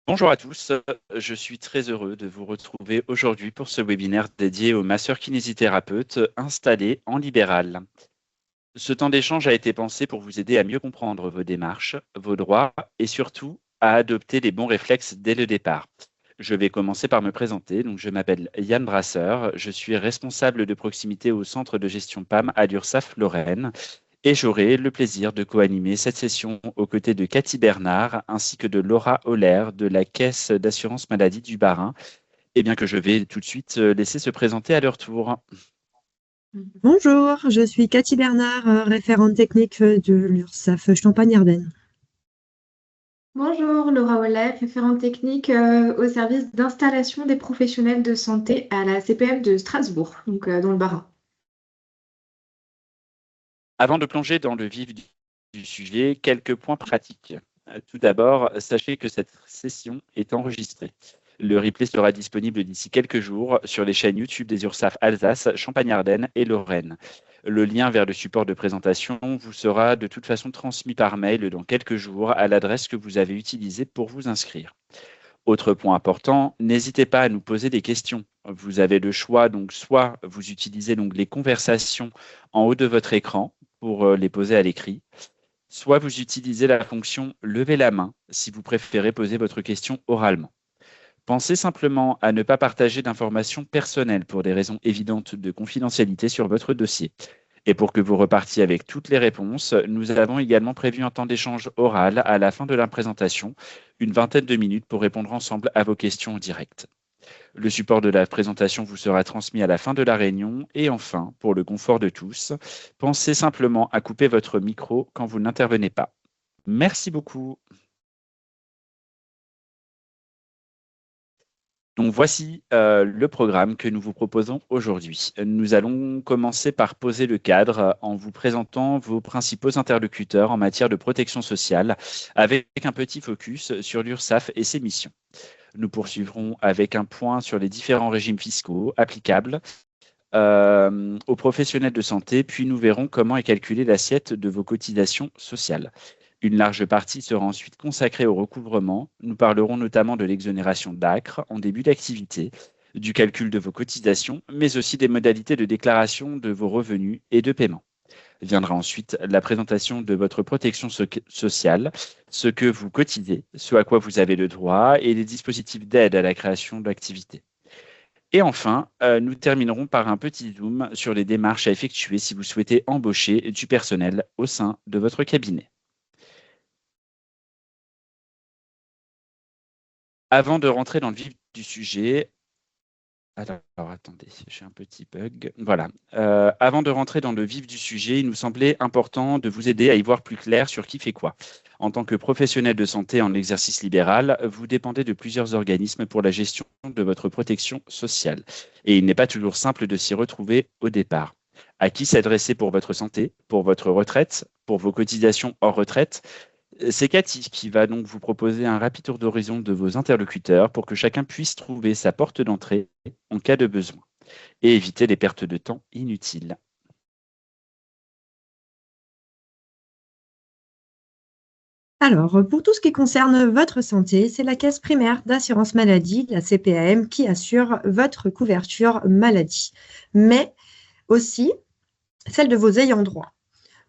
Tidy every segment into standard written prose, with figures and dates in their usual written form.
Bonjour à tous, je suis très heureux de vous retrouver aujourd'hui pour ce webinaire dédié aux masseurs kinésithérapeutes installés en libéral. Ce temps d'échange a été pensé pour vous aider à mieux comprendre vos démarches, vos droits et surtout à adopter les bons réflexes dès le départ. Je vais commencer par me présenter. Donc, je m'appelle Yann Brasseur, je suis responsable de proximité au centre de gestion PAM à l'URSSAF Lorraine et j'aurai le plaisir de co-animer cette session aux côtés de Cathy Bernard ainsi que de Laura Holler de la Caisse d'assurance maladie du Bas-Rhin, et bien que je vais tout de suite laisser se présenter à leur tour. Bonjour, je suis Cathy Bernard, référente technique de l'URSSAF Champagne-Ardenne. Bonjour, Laura Waller, référente technique au service d'installation des professionnels de santé à la CPM de Strasbourg, donc dans le Bas-Rhin. Avant de plonger dans le vif du sujet, quelques points pratiques. Tout d'abord, sachez que cette session est enregistrée. Le replay sera disponible d'ici quelques jours sur les chaînes YouTube des URSSAF Alsace, Champagne-Ardenne et Lorraine. Le lien vers le support de présentation vous sera de toute façon transmis par mail dans quelques jours à l'adresse que vous avez utilisée pour vous inscrire. Autre point important, n'hésitez pas à nous poser des questions. Vous avez le choix, donc soit vous utilisez l'onglet conversation en haut de votre écran pour les poser à l'écrit, soit vous utilisez la fonction lever la main si vous préférez poser votre question oralement. Pensez simplement à ne pas partager d'informations personnelles pour des raisons évidentes de confidentialité sur votre dossier. Et pour que vous repartiez avec toutes les réponses, nous avons également prévu un temps d'échange oral à la fin de la présentation, une vingtaine de minutes pour répondre ensemble à vos questions en direct. Le support de la présentation vous sera transmis à la fin de la réunion. Et enfin, pour le confort de tous, pensez simplement à couper votre micro quand vous n'intervenez pas. Merci beaucoup. Donc voici le programme que nous vous proposons aujourd'hui. Nous allons commencer par poser le cadre en vous présentant vos principaux interlocuteurs en matière de protection sociale, avec un petit focus sur l'URSSAF et ses missions. Nous poursuivrons avec un point sur les différents régimes fiscaux applicables aux professionnels de santé, puis nous verrons comment est calculée l'assiette de vos cotisations sociales. Une large partie sera ensuite consacrée au recouvrement. Nous parlerons notamment de l'exonération d'ACRE en début d'activité, du calcul de vos cotisations, mais aussi des modalités de déclaration de vos revenus et de paiement. Viendra ensuite la présentation de votre protection sociale, ce que vous cotisez, ce à quoi vous avez le droit et les dispositifs d'aide à la création d'activités. Et enfin, nous terminerons par un petit zoom sur les démarches à effectuer si vous souhaitez embaucher du personnel au sein de votre cabinet. Avant de rentrer dans le vif du sujet, alors attendez, j'ai un petit bug. Voilà. Avant de rentrer dans le vif du sujet, il nous semblait important de vous aider à y voir plus clair sur qui fait quoi. En tant que professionnel de santé en exercice libéral, vous dépendez de plusieurs organismes pour la gestion de votre protection sociale. Et il n'est pas toujours simple de s'y retrouver au départ. À qui s'adresser pour votre santé, pour votre retraite, pour vos cotisations hors retraite? C'est Cathy qui va donc vous proposer un rapide tour d'horizon de vos interlocuteurs pour que chacun puisse trouver sa porte d'entrée en cas de besoin et éviter les pertes de temps inutiles. Alors, pour tout ce qui concerne votre santé, c'est la caisse primaire d'assurance maladie, la CPAM, qui assure votre couverture maladie, mais aussi celle de vos ayants droit.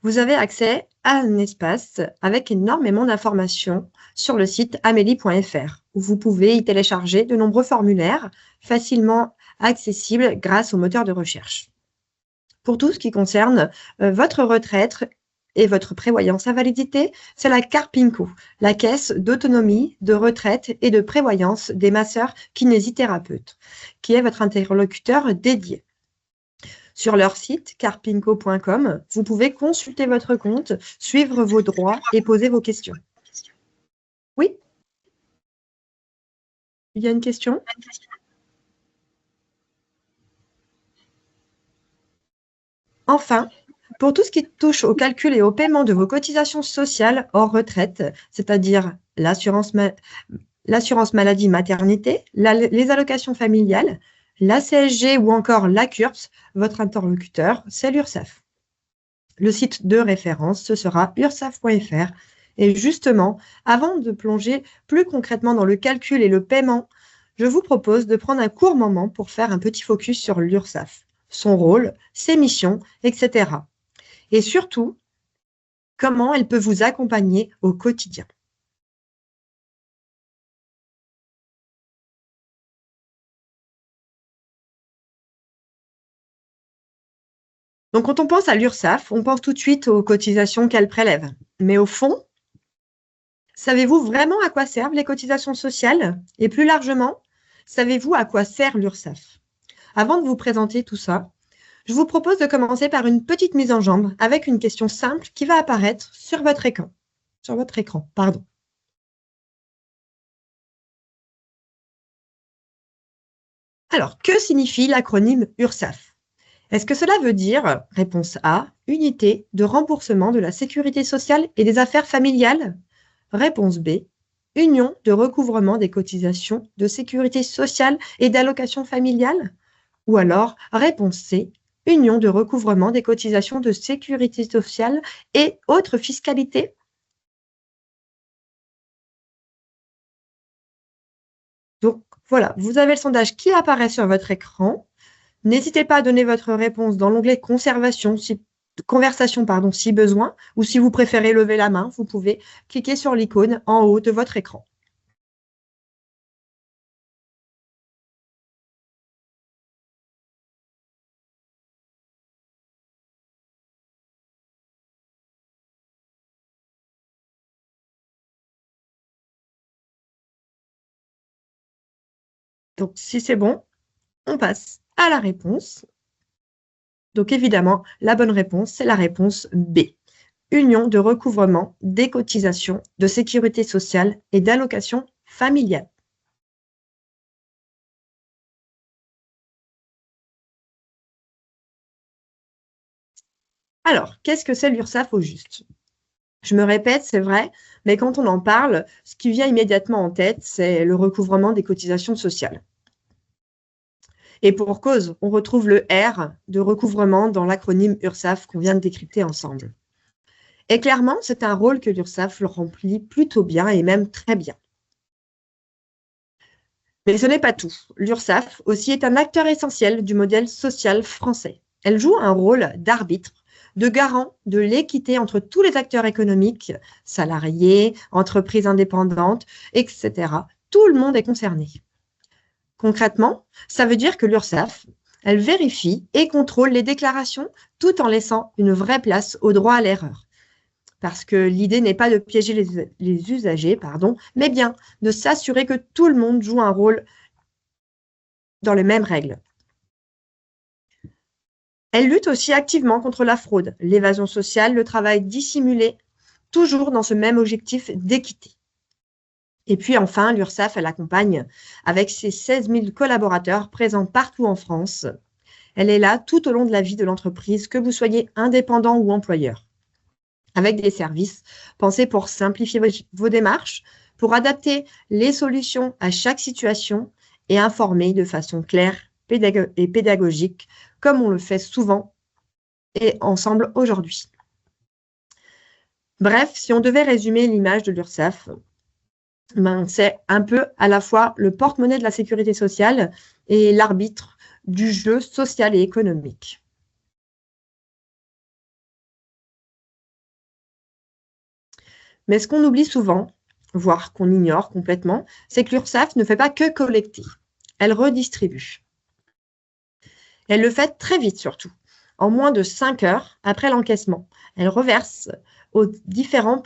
Vous avez accès à un espace avec énormément d'informations sur le site amélie.fr, où vous pouvez y télécharger de nombreux formulaires facilement accessibles grâce au moteur de recherche. Pour tout ce qui concerne votre retraite et votre prévoyance à validité, c'est la CARPINCO, la Caisse d'autonomie, de retraite et de prévoyance des masseurs kinésithérapeutes, qui est votre interlocuteur dédié. Sur leur site carpinco.com, vous pouvez consulter votre compte, suivre vos droits et poser vos questions. Oui? Il y a une question? Enfin, pour tout ce qui touche au calcul et au paiement de vos cotisations sociales hors retraite, c'est-à-dire l'assurance maladie maternité, les allocations familiales, la CSG ou encore la CURPS, votre interlocuteur, c'est l'URSSAF. Le site de référence, ce sera ursaf.fr Et justement, avant de plonger plus concrètement dans le calcul et le paiement, je vous propose de prendre un court moment pour faire un petit focus sur l'URSSAF, son rôle, ses missions, etc. Et surtout, comment elle peut vous accompagner au quotidien. Donc, quand on pense à l'URSSAF, on pense tout de suite aux cotisations qu'elle prélève. Mais au fond, savez-vous vraiment à quoi servent les cotisations sociales? Et plus largement, savez-vous à quoi sert l'URSSAF? Avant de vous présenter tout ça, je vous propose de commencer par une petite mise en jambe avec une question simple qui va apparaître sur votre écran. Pardon. Alors, que signifie l'acronyme URSSAF? Est-ce que cela veut dire, réponse A, unité de remboursement de la sécurité sociale et des affaires familiales? Réponse B, union de recouvrement des cotisations de sécurité sociale et d'allocations familiales? Ou alors, réponse C, union de recouvrement des cotisations de sécurité sociale et autres fiscalités? Donc, voilà, vous avez le sondage qui apparaît sur votre écran. N'hésitez pas à donner votre réponse dans l'onglet conversation, si besoin, ou si vous préférez lever la main, vous pouvez cliquer sur l'icône en haut de votre écran. Donc, si c'est bon, on passe à la réponse. Donc, évidemment, la bonne réponse, c'est la réponse B. Union de recouvrement des cotisations de sécurité sociale et d'allocations familiales. Alors, qu'est-ce que c'est l'URSSAF au juste? Je me répète, c'est vrai, mais quand on en parle, ce qui vient immédiatement en tête, c'est le recouvrement des cotisations sociales. Et pour cause, on retrouve le R de recouvrement dans l'acronyme URSSAF qu'on vient de décrypter ensemble. Et clairement, c'est un rôle que l'URSSAF remplit plutôt bien et même très bien. Mais ce n'est pas tout. L'URSSAF aussi est un acteur essentiel du modèle social français. Elle joue un rôle d'arbitre, de garant de l'équité entre tous les acteurs économiques, salariés, entreprises indépendantes, etc. Tout le monde est concerné. Concrètement, ça veut dire que l'URSSAF, elle vérifie et contrôle les déclarations tout en laissant une vraie place au droit à l'erreur. Parce que l'idée n'est pas de piéger les usagers, mais bien de s'assurer que tout le monde joue un rôle dans les mêmes règles. Elle lutte aussi activement contre la fraude, l'évasion sociale, le travail dissimulé, toujours dans ce même objectif d'équité. Et puis enfin, l'URSSAF, elle accompagne avec ses 16 000 collaborateurs présents partout en France. Elle est là tout au long de la vie de l'entreprise, que vous soyez indépendant ou employeur, avec des services pensés pour simplifier vos démarches, pour adapter les solutions à chaque situation et informer de façon claire et pédagogique, comme on le fait souvent et ensemble aujourd'hui. Bref, si on devait résumer l'image de l'URSSAF, c'est un peu à la fois le porte-monnaie de la sécurité sociale et l'arbitre du jeu social et économique. Mais ce qu'on oublie souvent, voire qu'on ignore complètement, c'est que l'URSSAF ne fait pas que collecter. Elle redistribue. Elle le fait très vite surtout, en moins de 5 heures après l'encaissement. Elle reverse aux différents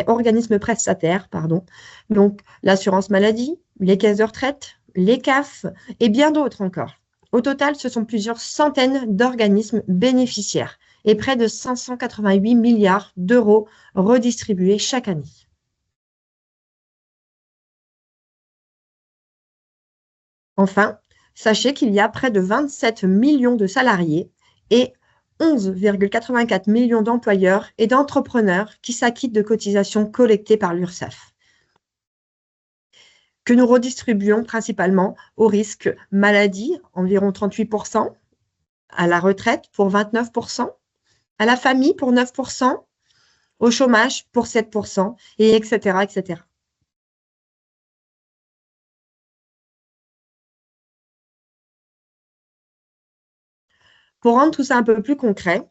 organismes prestataires, donc l'assurance maladie, les caisses de retraite, les CAF et bien d'autres encore. Au total, ce sont plusieurs centaines d'organismes bénéficiaires et près de 588 milliards d'euros redistribués chaque année. Enfin, sachez qu'il y a près de 27 millions de salariés et 11,84 millions d'employeurs et d'entrepreneurs qui s'acquittent de cotisations collectées par l'URSSAF, que nous redistribuons principalement au risque maladie, environ 38%, à la retraite pour 29%, à la famille pour 9%, au chômage pour 7%, et etc., etc. Pour rendre tout ça un peu plus concret,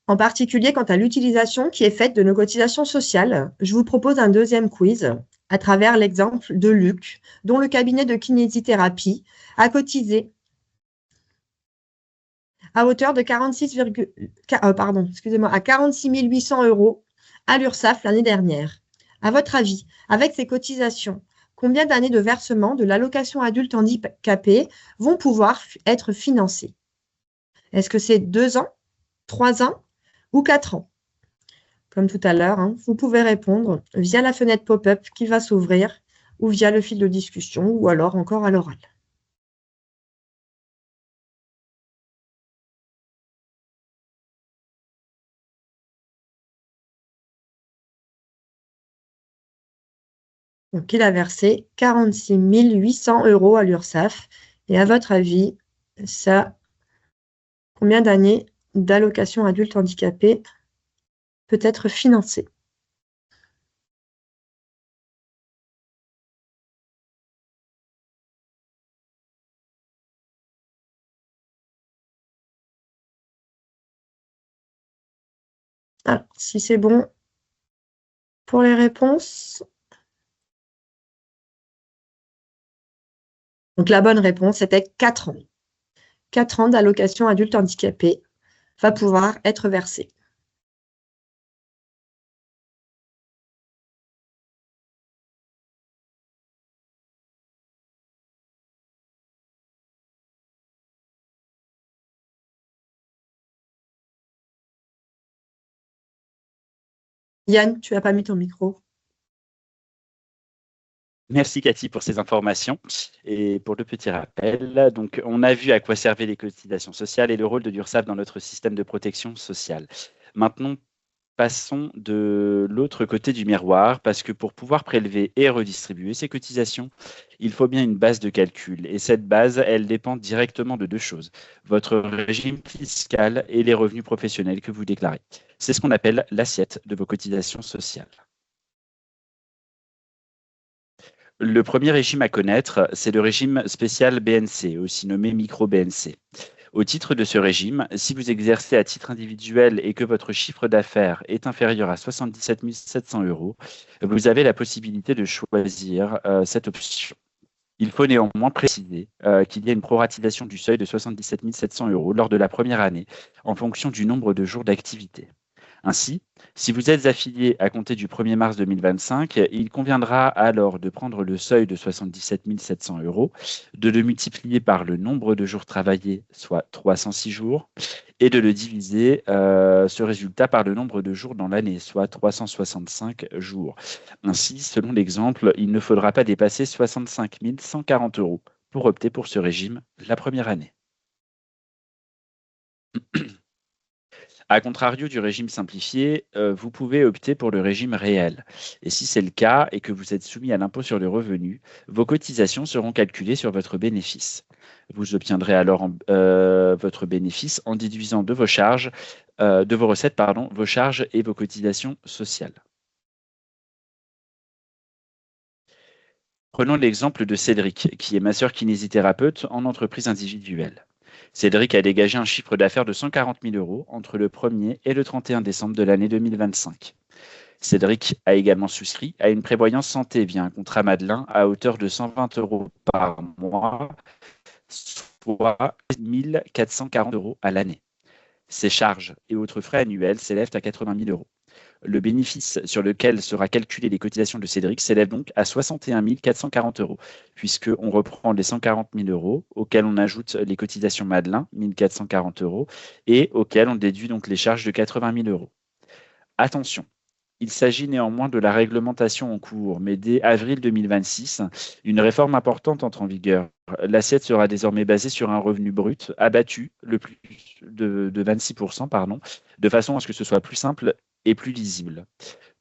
en particulier quant à l'utilisation qui est faite de nos cotisations sociales, je vous propose un deuxième quiz à travers l'exemple de Luc, dont le cabinet de kinésithérapie a cotisé à hauteur de 46 800 euros à l'URSSAF l'année dernière. À votre avis, avec ces cotisations, combien d'années de versement de l'allocation adulte handicapé vont pouvoir être financées? Est-ce que c'est 2 ans, 3 ans ou 4 ans? Comme tout à l'heure, hein, vous pouvez répondre via la fenêtre pop-up qui va s'ouvrir ou via le fil de discussion ou alors encore à l'oral. Donc, il a versé 46 800 euros à l'URSSAF. Et à votre avis, ça, combien d'années d'allocation adulte handicapé peut être financé? Alors, si c'est bon pour les réponses. Donc, la bonne réponse était 4 ans. 4 ans d'allocation adulte handicapé va pouvoir être versé. Yann, tu n'as pas mis ton micro. Merci Cathy pour ces informations et pour le petit rappel. Donc, on a vu à quoi servaient les cotisations sociales et le rôle de l'URSSAF dans notre système de protection sociale. Maintenant, passons de l'autre côté du miroir parce que pour pouvoir prélever et redistribuer ces cotisations, il faut bien une base de calcul. Et cette base, elle dépend directement de deux choses, votre régime fiscal et les revenus professionnels que vous déclarez. C'est ce qu'on appelle l'assiette de vos cotisations sociales. Le premier régime à connaître, c'est le régime spécial BNC, aussi nommé micro-BNC. Au titre de ce régime, si vous exercez à titre individuel et que votre chiffre d'affaires est inférieur à 77 700 euros, vous avez la possibilité de choisir cette option. Il faut néanmoins préciser qu'il y a une proratisation du seuil de 77 700 euros lors de la première année en fonction du nombre de jours d'activité. Ainsi, si vous êtes affilié à compter du 1er mars 2025, il conviendra alors de prendre le seuil de 77 700 euros, de le multiplier par le nombre de jours travaillés, soit 306 jours, et de le diviser ce résultat par le nombre de jours dans l'année, soit 365 jours. Ainsi, selon l'exemple, il ne faudra pas dépasser 65 140 euros pour opter pour ce régime la première année. A contrario du régime simplifié, vous pouvez opter pour le régime réel. Et si c'est le cas et que vous êtes soumis à l'impôt sur le revenu, vos cotisations seront calculées sur votre bénéfice. Vous obtiendrez alors votre bénéfice en déduisant de vos charges, de vos recettes, pardon, vos charges et vos cotisations sociales. Prenons l'exemple de Cédric, qui est masseur kinésithérapeute en entreprise individuelle. Cédric a dégagé un chiffre d'affaires de 140 000 euros entre le 1er et le 31 décembre de l'année 2025. Cédric a également souscrit à une prévoyance santé via un contrat Madelin à hauteur de 120 euros par mois, soit 1 440 euros à l'année. Ses charges et autres frais annuels s'élèvent à 80 000 euros. Le bénéfice sur lequel sera calculé les cotisations de Cédric s'élève donc à 61 440 euros, puisqu'on reprend les 140 000 euros, auxquels on ajoute les cotisations Madelin, 1 440 euros, et auxquels on déduit donc les charges de 80 000 euros. Attention, il s'agit néanmoins de la réglementation en cours, mais dès avril 2026, une réforme importante entre en vigueur. L'assiette sera désormais basée sur un revenu brut abattu de 26%, de façon à ce que ce soit plus simple et plus lisible.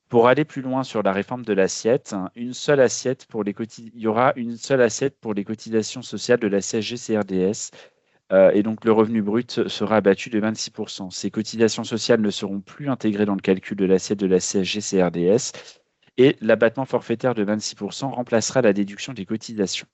Pour aller plus loin sur la réforme de l'assiette, il y aura une seule assiette pour les cotisations sociales de la CSG-CRDS Et donc, le revenu brut sera abattu de 26%. Ces cotisations sociales ne seront plus intégrées dans le calcul de l'assiette de la CSG-CRDS et l'abattement forfaitaire de 26% remplacera la déduction des cotisations.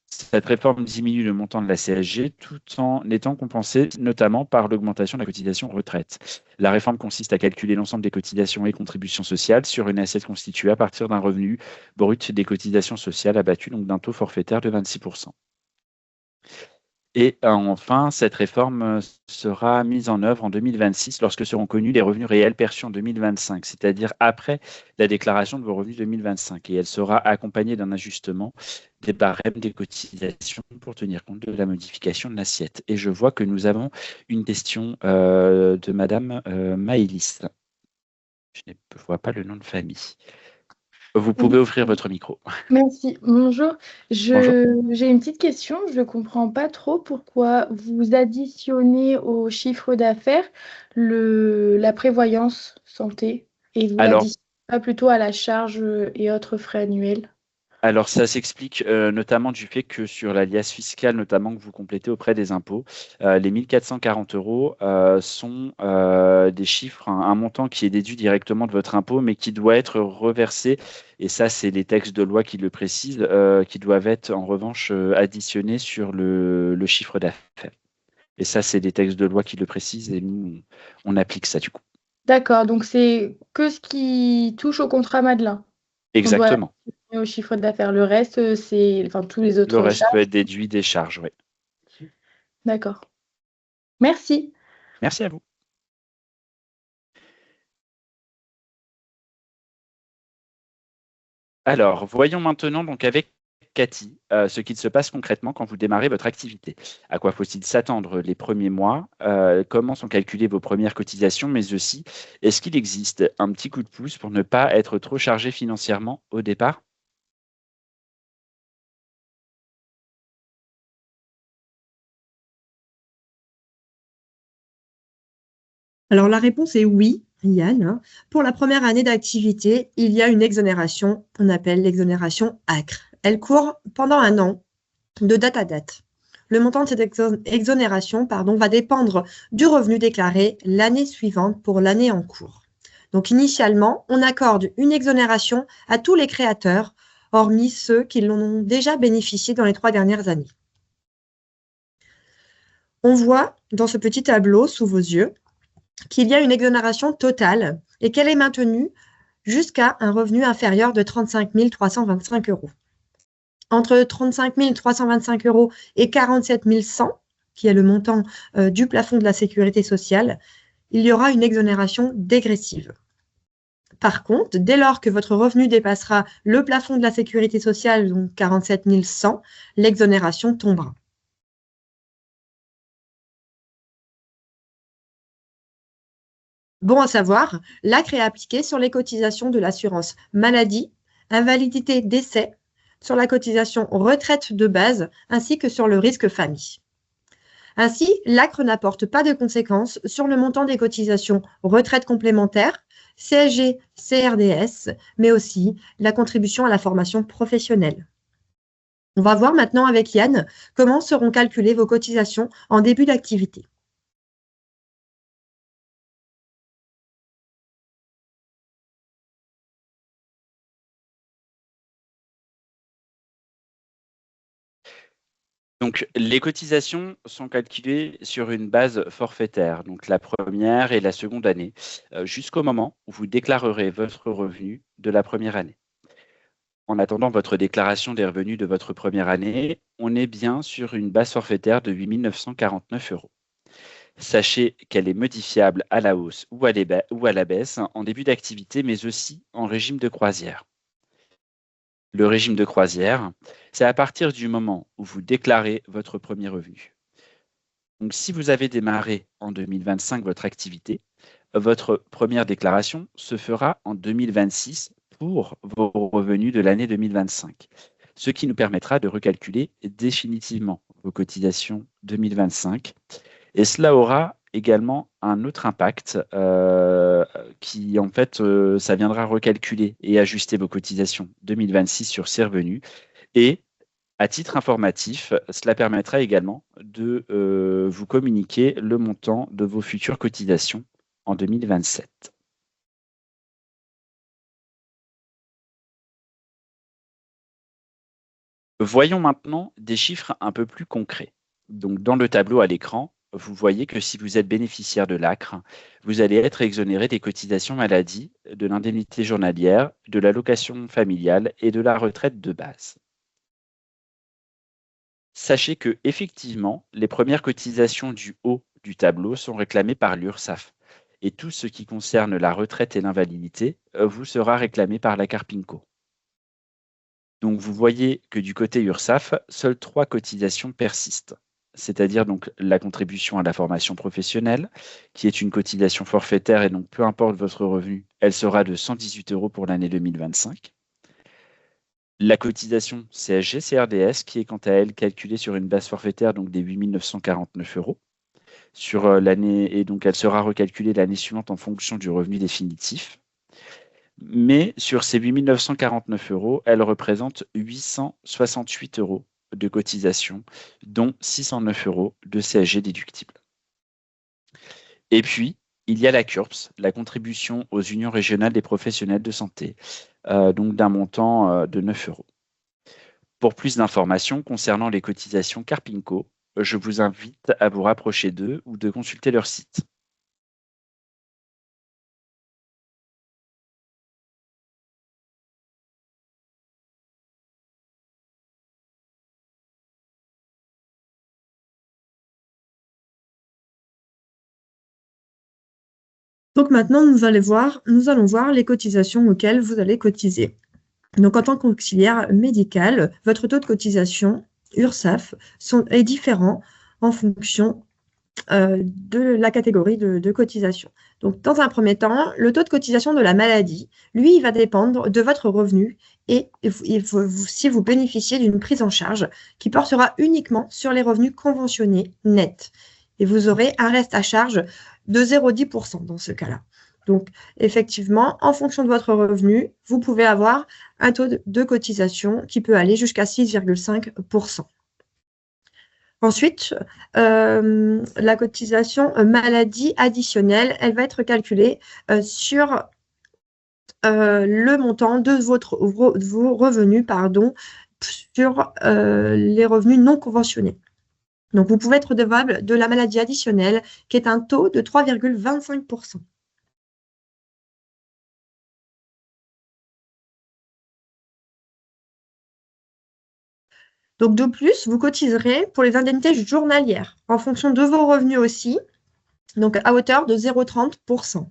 Cette réforme diminue le montant de la CSG tout en étant compensée notamment par l'augmentation de la cotisation retraite. La réforme consiste à calculer l'ensemble des cotisations et contributions sociales sur une assiette constituée à partir d'un revenu brut des cotisations sociales abattu donc d'un taux forfaitaire de 26%. Et enfin, cette réforme sera mise en œuvre en 2026 lorsque seront connus les revenus réels perçus en 2025, c'est-à-dire après la déclaration de vos revenus 2025. Et elle sera accompagnée d'un ajustement des barèmes des cotisations pour tenir compte de la modification de l'assiette. Et je vois que nous avons une question de Madame Maëlys. Je ne vois pas le nom de famille. Vous pouvez ouvrir votre micro. Merci. Bonjour. Bonjour. J'ai une petite question. Je ne comprends pas trop pourquoi vous additionnez au chiffre d'affaires la prévoyance santé et vous Alors, l'additionnez pas plutôt à la charge et autres frais annuels. Alors, ça s'explique notamment du fait que sur l'alias fiscal, notamment que vous complétez auprès des impôts, les 1 440 euros sont des chiffres, un montant qui est déduit directement de votre impôt, mais qui doit être reversé. Et ça, c'est les textes de loi qui le précisent, qui doivent être en revanche additionnés sur le chiffre d'affaires. Et ça, c'est des textes de loi qui le précisent et nous, on applique ça du coup. D'accord. Donc, c'est que ce qui touche au contrat Madelin. On doit Exactement. l'additionner au chiffre d'affaires. Le reste, c'est enfin, tous les Le autres reste peut charges. être déduit des charges, oui. D'accord. Merci. Merci à vous. Alors, voyons maintenant donc avec Cathy ce qu'il se passe concrètement quand vous démarrez votre activité. À quoi faut-il s'attendre les premiers mois? Comment sont calculées vos premières cotisations? Mais aussi, est-ce qu'il existe un petit coup de pouce pour ne pas être trop chargé financièrement au départ? Alors la réponse est oui, Yann. Pour la première année d'activité, il y a une exonération qu'on appelle l'exonération ACRE. Elle court pendant un an, de date à date. Le montant de cette exonération va dépendre du revenu déclaré l'année suivante pour l'année en cours. Donc initialement, on accorde une exonération à tous les créateurs, hormis ceux qui l'en ont déjà bénéficié dans les 3 dernières années. On voit dans ce petit tableau sous vos yeux qu'il y a une exonération totale et qu'elle est maintenue jusqu'à un revenu inférieur de 35 325 euros. Entre 35 325 euros et 47 100, qui est le montant du plafond de la sécurité sociale, il y aura une exonération dégressive. Par contre, dès lors que votre revenu dépassera le plafond de la sécurité sociale, donc 47 100, l'exonération tombera. Bon à savoir, l'ACRE est appliquée sur les cotisations de l'assurance maladie, invalidité, décès, sur la cotisation retraite de base, ainsi que sur le risque famille. Ainsi, l'ACRE n'apporte pas de conséquences sur le montant des cotisations retraite complémentaire, CSG, CRDS, mais aussi la contribution à la formation professionnelle. On va voir maintenant avec Yann comment seront calculées vos cotisations en début d'activité. Donc, les cotisations sont calculées sur une base forfaitaire, donc la première et la seconde année, jusqu'au moment où vous déclarerez votre revenu de la première année. En attendant votre déclaration des revenus de votre première année, on est bien sur une base forfaitaire de 8 949 euros. Sachez qu'elle est modifiable à la hausse ou à la baisse en début d'activité, mais aussi en régime de croisière. Le régime de croisière, c'est à partir du moment où vous déclarez votre premier revenu. Donc, si vous avez démarré en 2025 votre activité, votre première déclaration se fera en 2026 pour vos revenus de l'année 2025, ce qui nous permettra de recalculer définitivement vos cotisations 2025. Et cela aura également un autre impact qui, en fait, ça viendra recalculer et ajuster vos cotisations 2026 sur ces revenus et À titre informatif, cela permettra également de vous communiquer le montant de vos futures cotisations en 2027. Voyons maintenant des chiffres un peu plus concrets. Donc, dans le tableau à l'écran, vous voyez que si vous êtes bénéficiaire de l'ACRE, vous allez être exonéré des cotisations maladie, de l'indemnité journalière, de l'allocation familiale et de la retraite de base. Sachez que, effectivement, les premières cotisations du haut du tableau sont réclamées par l'URSSAF. Et tout ce qui concerne la retraite et l'invalidité vous sera réclamé par la Carpinco. Donc, vous voyez que du côté URSSAF, seules 3 cotisations persistent. C'est-à-dire donc la contribution à la formation professionnelle, qui est une cotisation forfaitaire et donc peu importe votre revenu, elle sera de 118 € pour l'année 2025. La cotisation CSG-CRDS, qui est quant à elle calculée sur une base forfaitaire donc des 8 949 € sur l'année, et donc elle sera recalculée l'année suivante en fonction du revenu définitif. Mais sur ces 8 949 €, elle représente 868 € de cotisation, dont 609 € de CSG déductible. Et puis, il y a la CURPS, la contribution aux unions régionales des professionnels de santé, donc d'un montant de 9 €. Pour plus d'informations concernant les cotisations Carpinco, je vous invite à vous rapprocher d'eux ou de consulter leur site. Donc maintenant, nous allons voir les cotisations auxquelles vous allez cotiser. Donc en tant qu'auxiliaire médical, votre taux de cotisation URSSAF est différent en fonction de la catégorie de cotisation. Donc dans un premier temps, le taux de cotisation de la maladie, lui, il va dépendre de votre revenu et si vous bénéficiez d'une prise en charge qui portera uniquement sur les revenus conventionnés nets. Et vous aurez un reste à charge de 0,10% dans ce cas-là. Donc, effectivement, en fonction de votre revenu, vous pouvez avoir un taux de cotisation qui peut aller jusqu'à 6,5%. Ensuite, la cotisation maladie additionnelle, elle va être calculée sur le montant de vos revenus, sur les revenus non conventionnés. Donc, vous pouvez être redevable de la maladie additionnelle, qui est un taux de 3,25%. Donc, de plus, vous cotiserez pour les indemnités journalières, en fonction de vos revenus aussi, donc à hauteur de 0,30%.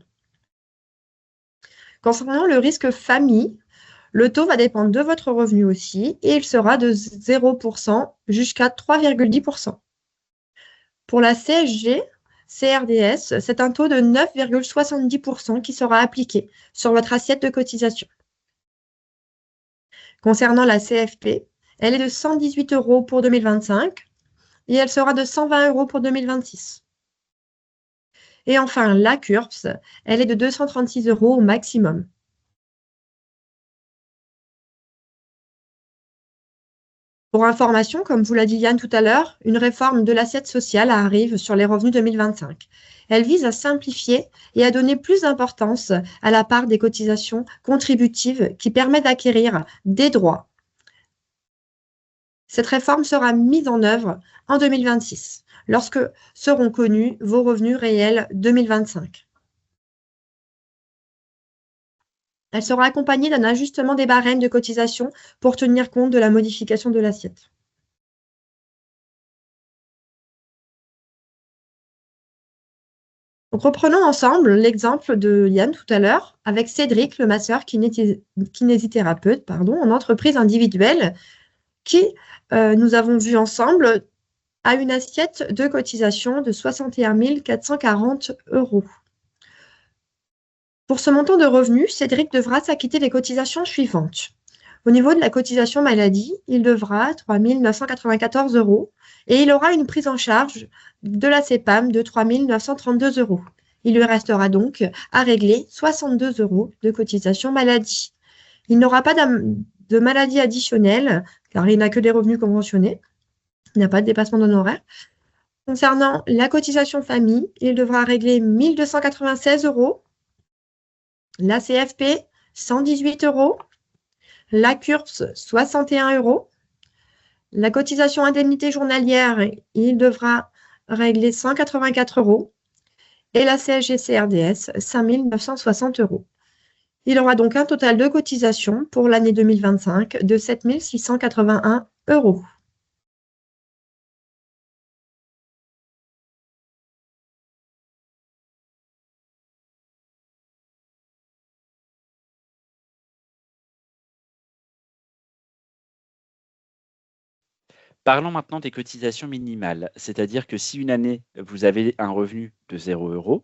Concernant le risque famille, le taux va dépendre de votre revenu aussi, et il sera de 0% jusqu'à 3,10%. Pour la CSG, CRDS, c'est un taux de 9,70% qui sera appliqué sur votre assiette de cotisation. Concernant la CFP, elle est de 118 € pour 2025 et elle sera de 120 € pour 2026. Et enfin, la CURPS, elle est de 236 € au maximum. Pour information, comme vous l'a dit Yann tout à l'heure, une réforme de l'assiette sociale arrive sur les revenus 2025. Elle vise à simplifier et à donner plus d'importance à la part des cotisations contributives qui permet d'acquérir des droits. Cette réforme sera mise en œuvre en 2026, lorsque seront connus vos revenus réels 2025. Elle sera accompagnée d'un ajustement des barèmes de cotisation pour tenir compte de la modification de l'assiette. Donc, reprenons ensemble l'exemple de Yann tout à l'heure avec Cédric, le masseur kinésithérapeute en entreprise individuelle qui, nous avons vu ensemble, a une assiette de cotisation de 61 440 €. Pour ce montant de revenus, Cédric devra s'acquitter des cotisations suivantes. Au niveau de la cotisation maladie, il devra 3 994 € et il aura une prise en charge de la CPAM de 3 932 €. Il lui restera donc à régler 62 € de cotisation maladie. Il n'aura pas de maladie additionnelle car il n'a que des revenus conventionnés. Il n'y a pas de dépassement d'honoraires. Concernant la cotisation famille, il devra régler 1 296 €, la CFP 118 €, la CURPS 61 €, la cotisation indemnité journalière, il devra régler 184 € et la CSG-CRDS 5 960 €. Il aura donc un total de cotisation pour l'année 2025 de 7 681 €. Parlons maintenant des cotisations minimales, c'est-à-dire que si une année, vous avez un revenu de 0 €,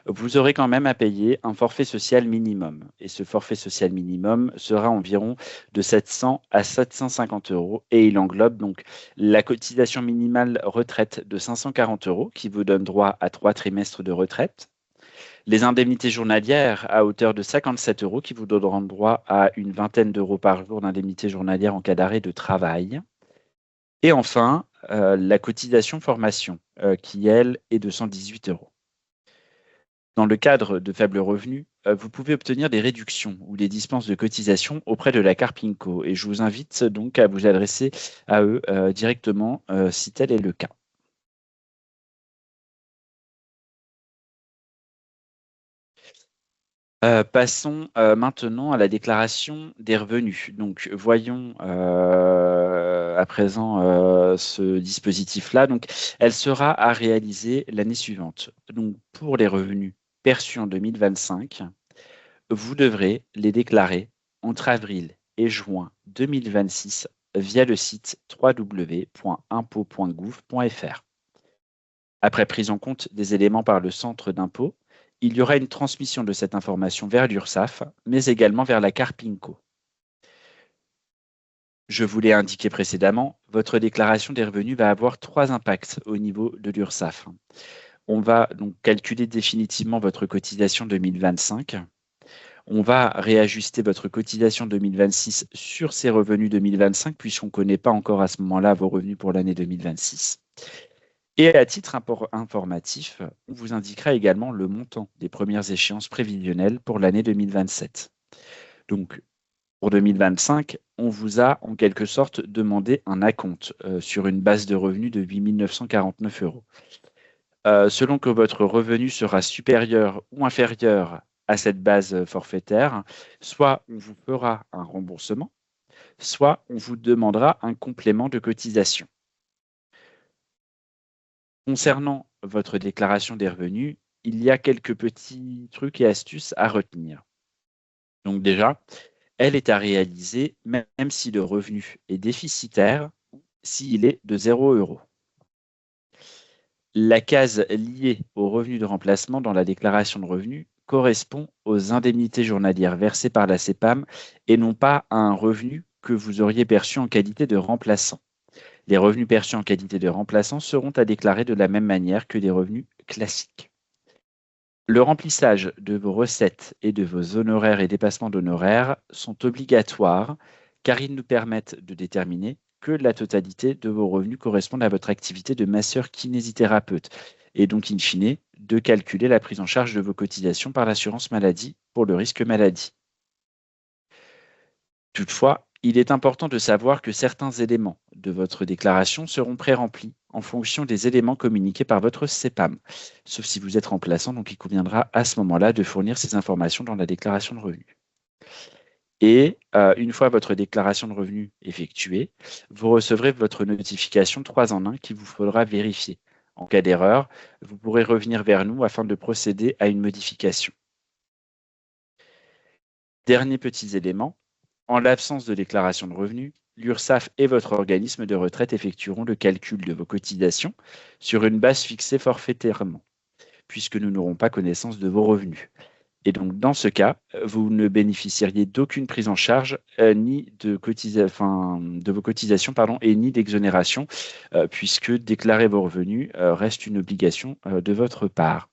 vous aurez quand même à payer un forfait social minimum. Et ce forfait social minimum sera environ de 700 à 750 € et il englobe donc la cotisation minimale retraite de 540 € qui vous donne droit à 3 trimestres de retraite, les indemnités journalières à hauteur de 57 € qui vous donneront droit à une vingtaine d'euros par jour d'indemnité journalière en cas d'arrêt de travail. Et enfin, la cotisation formation, qui elle est de 118 €. Dans le cadre de faibles revenus, vous pouvez obtenir des réductions ou des dispenses de cotisation auprès de la Carpinco et je vous invite donc à vous adresser à eux, directement, si tel est le cas. Passons, maintenant à la déclaration des revenus. Donc voyons, à présent, ce dispositif-là. Donc elle sera à réaliser l'année suivante. Donc pour les revenus perçus en 2025, vous devrez les déclarer entre avril et juin 2026 via le site www.impôts.gouv.fr. Après prise en compte des éléments par le centre d'impôt, il y aura une transmission de cette information vers l'URSSAF, mais également vers la Carpinco. Je vous l'ai indiqué précédemment, votre déclaration des revenus va avoir 3 impacts au niveau de l'URSSAF. On va donc calculer définitivement votre cotisation 2025. On va réajuster votre cotisation 2026 sur ces revenus 2025, puisqu'on ne connaît pas encore à ce moment-là vos revenus pour l'année 2026. Et à titre informatif, on vous indiquera également le montant des premières échéances prévisionnelles pour l'année 2027. Donc, pour 2025, on vous a en quelque sorte demandé un acompte sur une base de revenus de 8 949 €. Selon que votre revenu sera supérieur ou inférieur à cette base forfaitaire, soit on vous fera un remboursement, soit on vous demandera un complément de cotisation. Concernant votre déclaration des revenus, il y a quelques petits trucs et astuces à retenir. Donc déjà, elle est à réaliser même si le revenu est déficitaire, s'il est de 0 €. La case liée au revenu de remplacement dans la déclaration de revenus correspond aux indemnités journalières versées par la CPAM et non pas à un revenu que vous auriez perçu en qualité de remplaçant. Les revenus perçus en qualité de remplaçant seront à déclarer de la même manière que des revenus classiques. Le remplissage de vos recettes et de vos honoraires et dépassements d'honoraires sont obligatoires car ils nous permettent de déterminer que la totalité de vos revenus correspondent à votre activité de masseur kinésithérapeute et donc, in fine, de calculer la prise en charge de vos cotisations par l'assurance maladie pour le risque maladie. Toutefois, il est important de savoir que certains éléments de votre déclaration seront pré-remplis en fonction des éléments communiqués par votre CPAM, sauf si vous êtes remplaçant, donc il conviendra à ce moment-là de fournir ces informations dans la déclaration de revenus. Et une fois votre déclaration de revenus effectuée, vous recevrez votre notification 3 en 1 qu'il vous faudra vérifier. En cas d'erreur, vous pourrez revenir vers nous afin de procéder à une modification. Derniers petits éléments. En l'absence de déclaration de revenus, l'URSSAF et votre organisme de retraite effectueront le calcul de vos cotisations sur une base fixée forfaitairement, puisque nous n'aurons pas connaissance de vos revenus. Et donc, dans ce cas, vous ne bénéficieriez d'aucune prise en charge, ni de vos cotisations, et ni d'exonération, puisque déclarer vos revenus reste une obligation de votre part.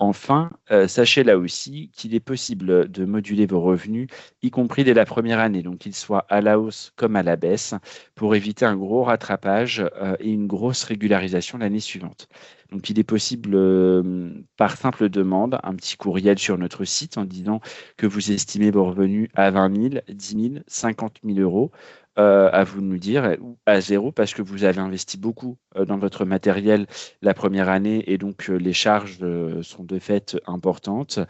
Enfin, sachez là aussi qu'il est possible de moduler vos revenus, y compris dès la première année, donc qu'ils soient à la hausse comme à la baisse, pour éviter un gros rattrapage et une grosse régularisation l'année suivante. Donc, il est possible, par simple demande, un petit courriel sur notre site en disant que vous estimez vos revenus à 20 000, 10 000, 50 000 euros. À vous de nous dire, ou à zéro, parce que vous avez investi beaucoup dans votre matériel la première année et donc les charges sont de fait importantes.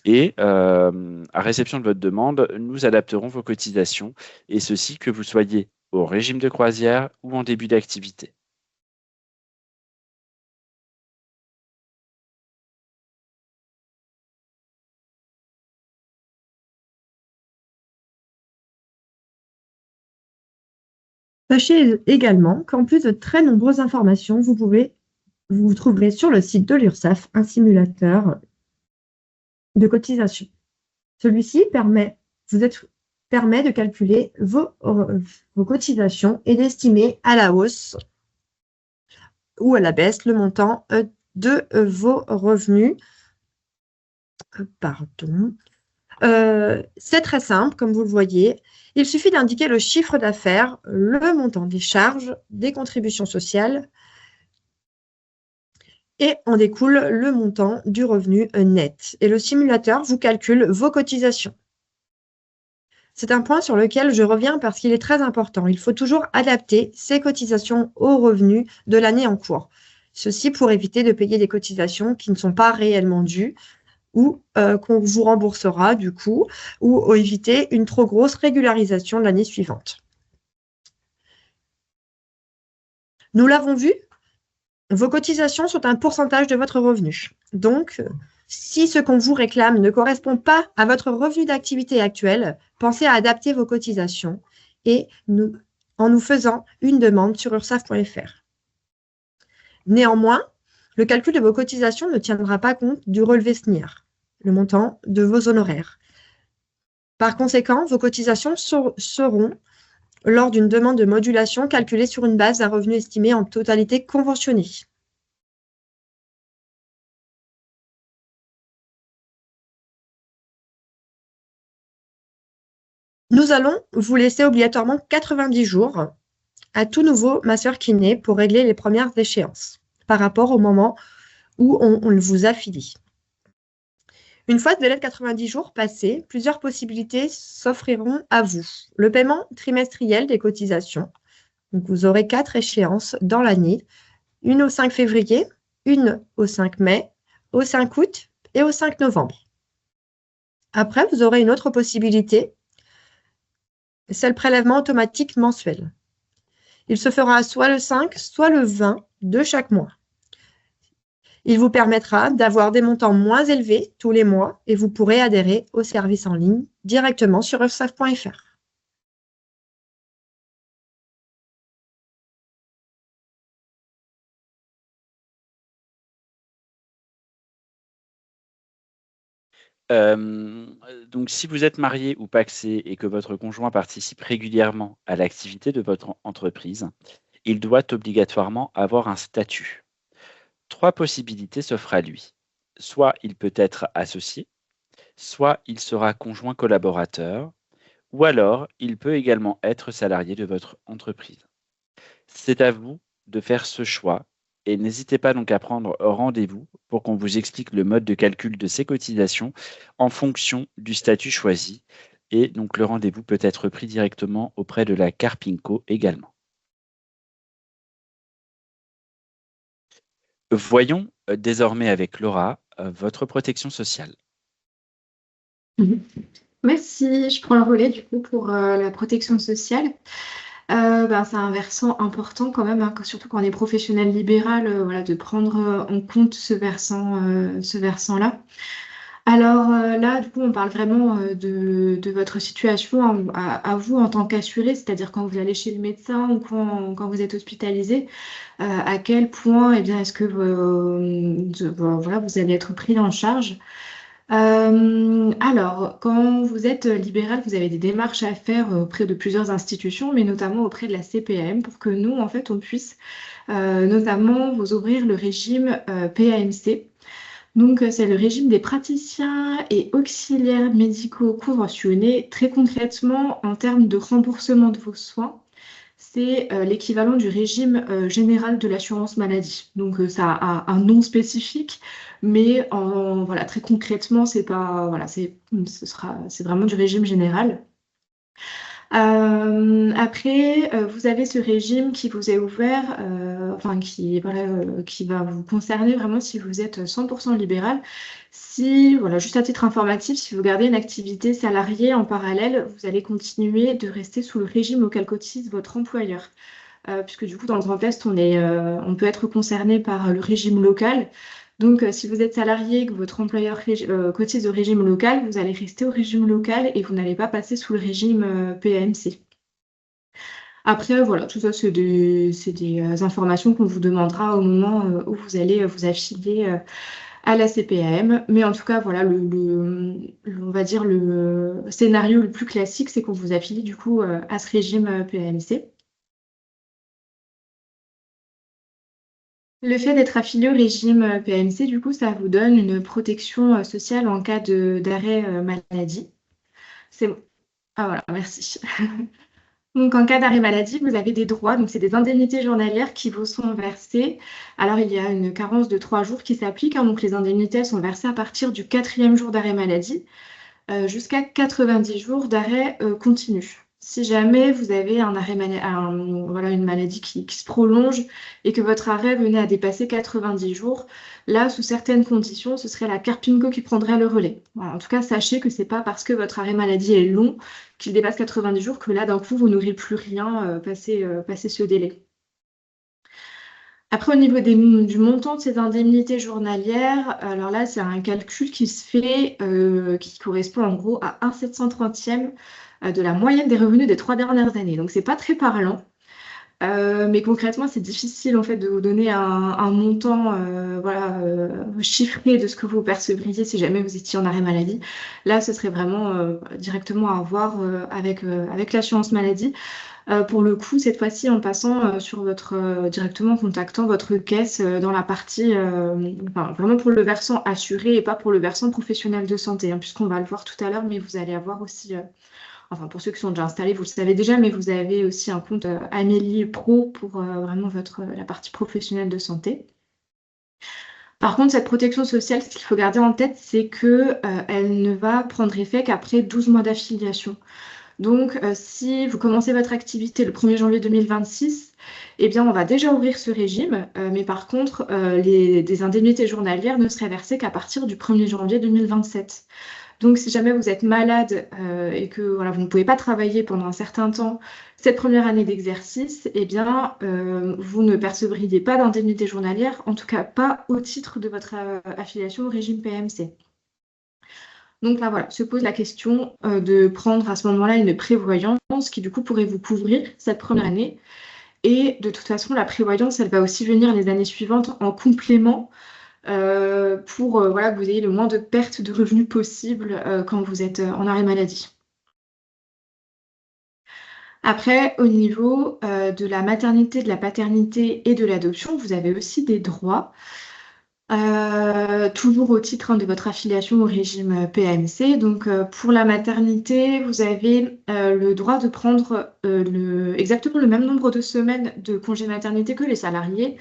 Et à réception de votre demande, nous adapterons vos cotisations, et ceci que vous soyez au régime de croisière ou en début d'activité. Sachez également qu'en plus de très nombreuses informations, vous trouverez sur le site de l'URSSAF un simulateur de cotisation. Celui-ci permet de calculer vos cotisations et d'estimer à la hausse ou à la baisse le montant de vos revenus. Pardon. C'est très simple, comme vous le voyez. Il suffit d'indiquer le chiffre d'affaires, le montant des charges, des contributions sociales, et en découle le montant du revenu net. Et le simulateur vous calcule vos cotisations. C'est un point sur lequel je reviens parce qu'il est très important. Il faut toujours adapter ses cotisations aux revenus de l'année en cours. Ceci pour éviter de payer des cotisations qui ne sont pas réellement dues ou qu'on vous remboursera du coup, ou éviter une trop grosse régularisation l'année suivante. Nous l'avons vu, vos cotisations sont un pourcentage de votre revenu. Donc, si ce qu'on vous réclame ne correspond pas à votre revenu d'activité actuel, pensez à adapter vos cotisations et en nous faisant une demande sur ursaf.fr. Néanmoins, le calcul de vos cotisations ne tiendra pas compte du relevé SNIR, le montant de vos honoraires. Par conséquent, vos cotisations seront, lors d'une demande de modulation, calculées sur une base d'un revenu estimé en totalité conventionné. Nous allons vous laisser obligatoirement 90 jours à tout nouveau masseur kiné pour régler les premières échéances par rapport au moment où on vous affilie. Une fois ce délai de 90 jours passé, plusieurs possibilités s'offriront à vous. Le paiement trimestriel des cotisations. Donc vous aurez 4 échéances dans l'année, une au 5 février, une au 5 mai, au 5 août et au 5 novembre. Après, vous aurez une autre possibilité, c'est le prélèvement automatique mensuel. Il se fera soit le 5, soit le 20 de chaque mois. Il vous permettra d'avoir des montants moins élevés tous les mois et vous pourrez adhérer au service en ligne directement sur ursaf.fr. Donc, si vous êtes marié ou pacsé et que votre conjoint participe régulièrement à l'activité de votre entreprise, il doit obligatoirement avoir un statut. 3 possibilités s'offrent à lui. Soit il peut être associé, soit il sera conjoint collaborateur, ou alors il peut également être salarié de votre entreprise. C'est à vous de faire ce choix et n'hésitez pas donc à prendre rendez-vous pour qu'on vous explique le mode de calcul de ces cotisations en fonction du statut choisi. Et donc le rendez-vous peut être pris directement auprès de la Carpinco également. Voyons désormais avec Laura votre protection sociale. Merci, je prends le relais du coup pour la protection sociale. C'est un versant important quand même, hein, surtout quand on est professionnel libéral, voilà, de prendre en compte ce versant-là. Alors là, du coup, on parle vraiment de votre situation à vous en tant qu'assuré, c'est-à-dire quand vous allez chez le médecin ou quand vous êtes hospitalisé, à quel point eh bien, est-ce que voilà, vous allez être pris en charge. Alors, quand vous êtes libéral, vous avez des démarches à faire auprès de plusieurs institutions, mais notamment auprès de la CPAM, pour que nous, en fait, on puisse notamment vous ouvrir le régime PAMC. Donc, c'est le régime des praticiens et auxiliaires médicaux conventionnés. Très concrètement, en termes de remboursement de vos soins, c'est l'équivalent du régime général de l'assurance maladie. Donc, ça a un nom spécifique, mais voilà, très concrètement, c'est pas, voilà, c'est vraiment du régime général. Après, vous avez ce régime qui vous est ouvert, enfin voilà, qui va vous concerner vraiment si vous êtes 100% libéral. Si, voilà, juste à titre informatif, si vous gardez une activité salariée en parallèle, vous allez continuer de rester sous le régime auquel cotise votre employeur. Puisque du coup, dans le Grand Est, on peut être concerné par le régime local. Donc, si vous êtes salarié et que votre employeur cotise au régime local, vous allez rester au régime local et vous n'allez pas passer sous le régime PAMC. Après, voilà, tout ça, c'est des informations qu'on vous demandera au moment où vous allez vous affilier à la CPAM. Mais en tout cas, voilà, on va dire le scénario le plus classique, c'est qu'on vous affilie du coup à ce régime PAMC. Le fait d'être affilié au régime PAMC, du coup, ça vous donne une protection sociale en cas d'arrêt maladie. Ah voilà, merci. Donc, en cas d'arrêt maladie, vous avez des droits. Donc, c'est des indemnités journalières qui vous sont versées. Alors, il y a une carence de 3 jours qui s'applique, hein. Donc, les indemnités sont versées à partir du 4e jour d'arrêt maladie jusqu'à 90 jours d'arrêt continu. Si jamais vous avez voilà, une maladie qui se prolonge et que votre arrêt venait à dépasser 90 jours, là, sous certaines conditions, ce serait la Carpinco qui prendrait le relais. Voilà, en tout cas, sachez que ce n'est pas parce que votre arrêt maladie est long, qu'il dépasse 90 jours, que là, d'un coup, vous n'aurez plus rien passé ce délai. Après, au niveau du montant de ces indemnités journalières, alors là, c'est un calcul qui se fait, qui correspond en gros à 1/730e de la moyenne des revenus des 3 dernières années. Donc, c'est pas très parlant. Mais concrètement, c'est difficile en fait de vous donner un montant voilà, chiffré de ce que vous percevriez si jamais vous étiez en arrêt maladie. Là, ce serait vraiment directement à voir avec l'assurance maladie. Pour le coup, cette fois-ci, en passant directement en contactant votre caisse dans la partie, enfin, vraiment pour le versant assuré et pas pour le versant professionnel de santé, hein, puisqu'on va le voir tout à l'heure, mais vous allez avoir aussi, enfin pour ceux qui sont déjà installés, vous le savez déjà, mais vous avez aussi un compte Amélie Pro pour vraiment la partie professionnelle de santé. Par contre, cette protection sociale, ce qu'il faut garder en tête, c'est qu'elle ne va prendre effet qu'après 12 mois d'affiliation. Donc, si vous commencez votre activité le 1er janvier 2026, eh bien, on va déjà ouvrir ce régime, mais par contre, des indemnités journalières ne seraient versées qu'à partir du 1er janvier 2027. Donc, si jamais vous êtes malade et que voilà, vous ne pouvez pas travailler pendant un certain temps cette première année d'exercice, eh bien, vous ne percevriez pas d'indemnité journalière, en tout cas pas au titre de votre affiliation au régime PMC. Donc là, voilà, se pose la question de prendre à ce moment-là une prévoyance qui, du coup, pourrait vous couvrir cette première année. Et de toute façon, la prévoyance, elle va aussi venir les années suivantes en complément pour voilà, que vous ayez le moins de pertes de revenus possible quand vous êtes en arrêt maladie. Après, au niveau de la maternité, de la paternité et de l'adoption, vous avez aussi des droits. Toujours au titre de votre affiliation au régime PAMC. Donc, pour la maternité, vous avez le droit de prendre exactement le même nombre de semaines de congé maternité que les salariés.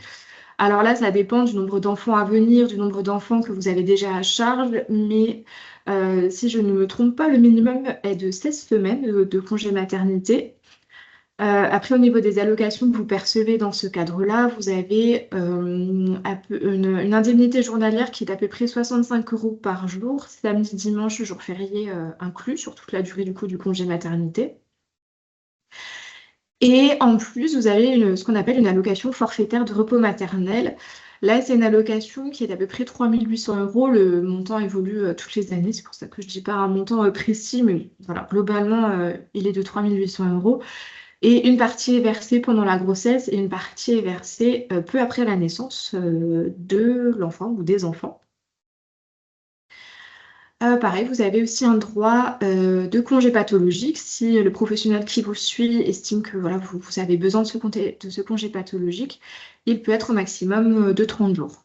Alors là, ça dépend du nombre d'enfants à venir, du nombre d'enfants que vous avez déjà à charge, mais si je ne me trompe pas, le minimum est de 16 semaines de congé maternité. Après, au niveau des allocations que vous percevez dans ce cadre-là, vous avez une indemnité journalière qui est d'à peu près 65 € par jour, samedi, dimanche, jour férié inclus, sur toute la durée du coup du congé maternité. Et en plus, vous avez ce qu'on appelle une allocation forfaitaire de repos maternel. Là, c'est une allocation qui est d'à peu près 3 800 €. Le montant évolue toutes les années, c'est pour ça que je ne dis pas un montant précis, mais voilà, globalement, il est de 3 800 €. Et une partie est versée pendant la grossesse et une partie est versée peu après la naissance de l'enfant ou des enfants. Pareil, vous avez aussi un droit de congé pathologique. Si le professionnel qui vous suit estime que voilà, vous avez besoin de ce congé pathologique, il peut être au maximum de 30 jours.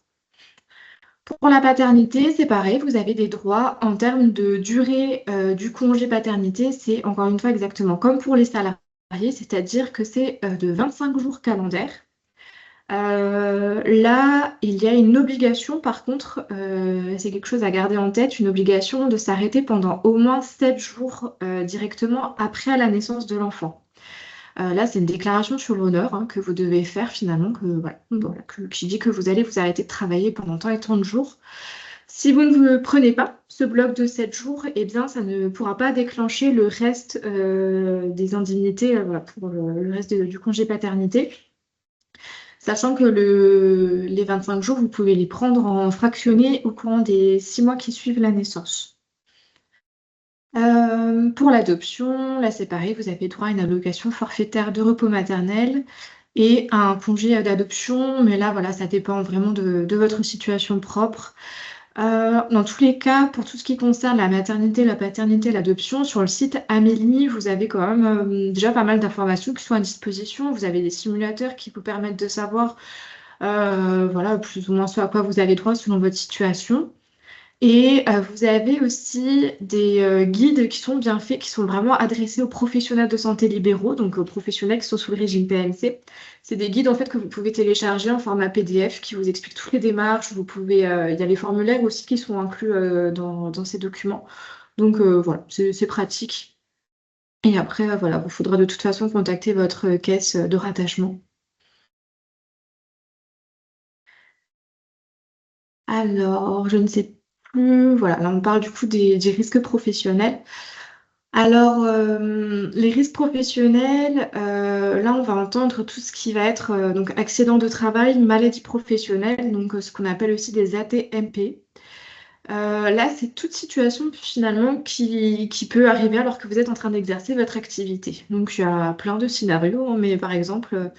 Pour la paternité, c'est pareil, vous avez des droits en termes de durée du congé paternité. C'est encore une fois exactement comme pour les salariés, c'est-à-dire que c'est de 25 jours calendaires. Là, il y a une obligation, par contre, c'est quelque chose à garder en tête, une obligation de s'arrêter pendant au moins 7 jours directement après la naissance de l'enfant. Là, c'est une déclaration sur l'honneur que vous devez faire finalement, qui dit que vous allez vous arrêter de travailler pendant tant et tant de jours. Si vous ne prenez pas ce bloc de 7 jours, eh bien, ça ne pourra pas déclencher le reste des indemnités pour le reste du congé paternité. Sachant que les 25 jours, vous pouvez les prendre en fractionné au courant des 6 mois qui suivent la naissance. Pour l'adoption, là c'est pareil, vous avez droit à une allocation forfaitaire de repos maternel et à un congé d'adoption, mais là voilà, ça dépend vraiment de votre situation propre. Dans tous les cas, pour tout ce qui concerne la maternité, la paternité, l'adoption, sur le site Amélie, vous avez quand même déjà pas mal d'informations qui sont à disposition. Vous avez des simulateurs qui vous permettent de savoir voilà, plus ou moins ce à quoi vous avez droit selon votre situation. Et vous avez aussi des guides qui sont bien faits, qui sont vraiment adressés aux professionnels de santé libéraux, donc aux professionnels qui sont sous le régime PMC. C'est des guides en fait que vous pouvez télécharger en format PDF qui vous expliquent toutes les démarches. Vous pouvez, il y a les formulaires aussi qui sont inclus dans ces documents. Donc voilà, c'est pratique. Et après, voilà, il faudra de toute façon contacter votre caisse de rattachement. Alors, je ne sais plus. Voilà, là on parle du coup des risques professionnels. Alors, les risques professionnels, là, on va entendre tout ce qui va être donc accident de travail, maladie professionnelle, donc ce qu'on appelle aussi des AT-MP. Là, c'est toute situation finalement qui peut arriver alors que vous êtes en train d'exercer votre activité. Donc, il y a plein de scénarios, mais par exemple,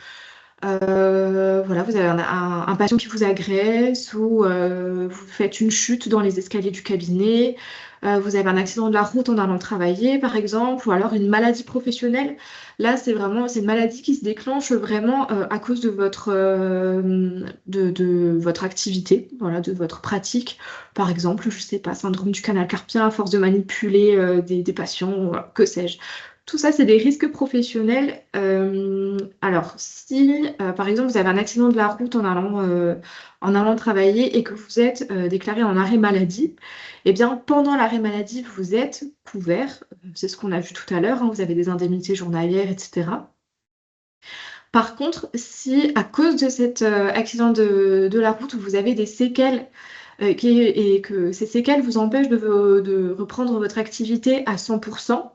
voilà, vous avez un patient qui vous agresse ou vous faites une chute dans les escaliers du cabinet, vous avez un accident de la route en allant travailler, par exemple, ou alors une maladie professionnelle. Là, c'est une maladie qui se déclenche vraiment à cause de votre activité, voilà, de votre pratique. Par exemple, je sais pas, syndrome du canal carpien à force de manipuler des patients, que sais-je. Tout ça, c'est des risques professionnels. Alors, si par exemple vous avez un accident de la route en allant travailler et que vous êtes déclaré en arrêt maladie, eh bien pendant l'arrêt maladie, vous êtes couvert. C'est ce qu'on a vu tout à l'heure, vous avez des indemnités journalières, etc. Par contre, si à cause de cet accident de la route, vous avez des séquelles et que ces séquelles vous empêchent de reprendre votre activité à 100%.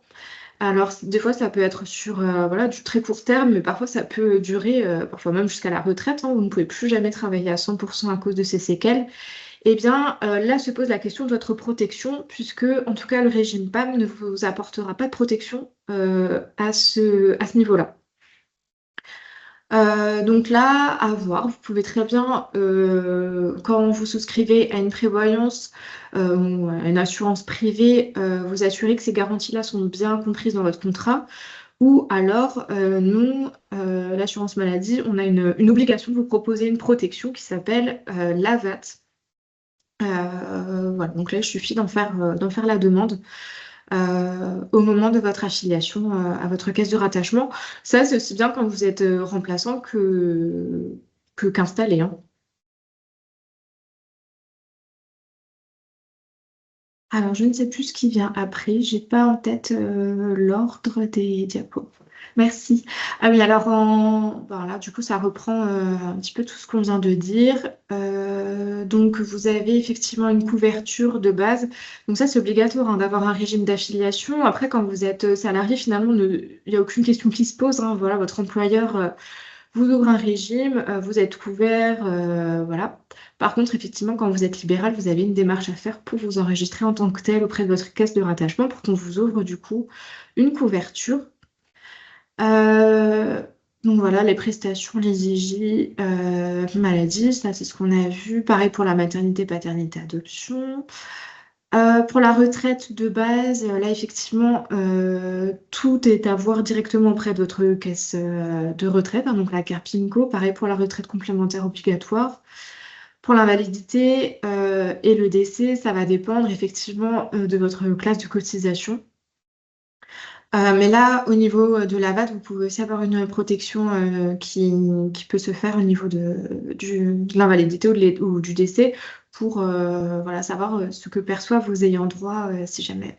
Alors, des fois, ça peut être sur voilà, du très court terme, mais parfois, ça peut durer, parfois même jusqu'à la retraite. Vous ne pouvez plus jamais travailler à 100% à cause de ces séquelles. Eh bien, là se pose la question de votre protection, puisque, en tout cas, le régime PAM ne vous apportera pas de protection à ce niveau-là. Donc là, à voir, vous pouvez très bien, quand vous souscrivez à une prévoyance ou à une assurance privée, vous assurer que ces garanties-là sont bien comprises dans votre contrat. Ou alors, nous, l'assurance maladie, on a une obligation de vous proposer une protection qui s'appelle l'AVAT. Voilà, donc là, il suffit d'en faire la demande au moment de votre affiliation à votre caisse de rattachement. Ça, c'est aussi bien quand vous êtes remplaçant qu'installé. Alors, je ne sais plus ce qui vient après. J'ai pas en tête l'ordre des diapos. Merci. Ah oui, alors voilà, du coup, ça reprend un petit peu tout ce qu'on vient de dire. Donc, vous avez effectivement une couverture de base. Donc ça, c'est obligatoire d'avoir un régime d'affiliation. Après, quand vous êtes salarié, finalement, il n'y a aucune question qui se pose. Voilà, votre employeur vous ouvre un régime, vous êtes couvert, voilà. Par contre, effectivement, quand vous êtes libéral, vous avez une démarche à faire pour vous enregistrer en tant que tel auprès de votre caisse de rattachement pour qu'on vous ouvre du coup une couverture. Euh, donc voilà, les prestations, les IJ, maladies, ça c'est ce qu'on a vu. Pareil pour la maternité, paternité, adoption. Pour la retraite de base, là effectivement, tout est à voir directement auprès de votre caisse de retraite, donc la CARPINCO. Pareil pour la retraite complémentaire obligatoire. Pour l'invalidité et le décès, ça va dépendre effectivement de votre classe de cotisation. Mais là, au niveau de la VAT, vous pouvez aussi avoir une protection qui peut se faire au niveau de l'invalidité ou du décès pour voilà, savoir ce que perçoivent vos ayants droit si jamais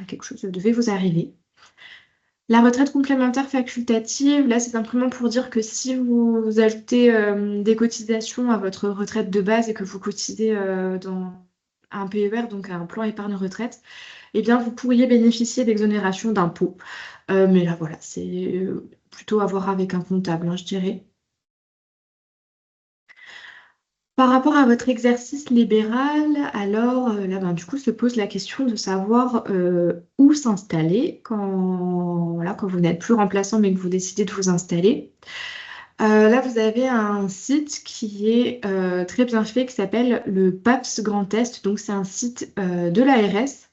quelque chose devait vous arriver. La retraite complémentaire facultative, là, c'est simplement pour dire que si vous ajoutez des cotisations à votre retraite de base et que vous cotisez dans un PER, donc un plan épargne retraite, eh bien, vous pourriez bénéficier d'exonération d'impôts. Mais là, voilà, c'est plutôt à voir avec un comptable, hein, je dirais. Par rapport à votre exercice libéral, alors là, ben, du coup, se pose la question de savoir où s'installer voilà, quand vous n'êtes plus remplaçant mais que vous décidez de vous installer. Là, vous avez un site qui est très bien fait qui s'appelle le PAPS Grand Est. Donc, c'est un site de l'ARS.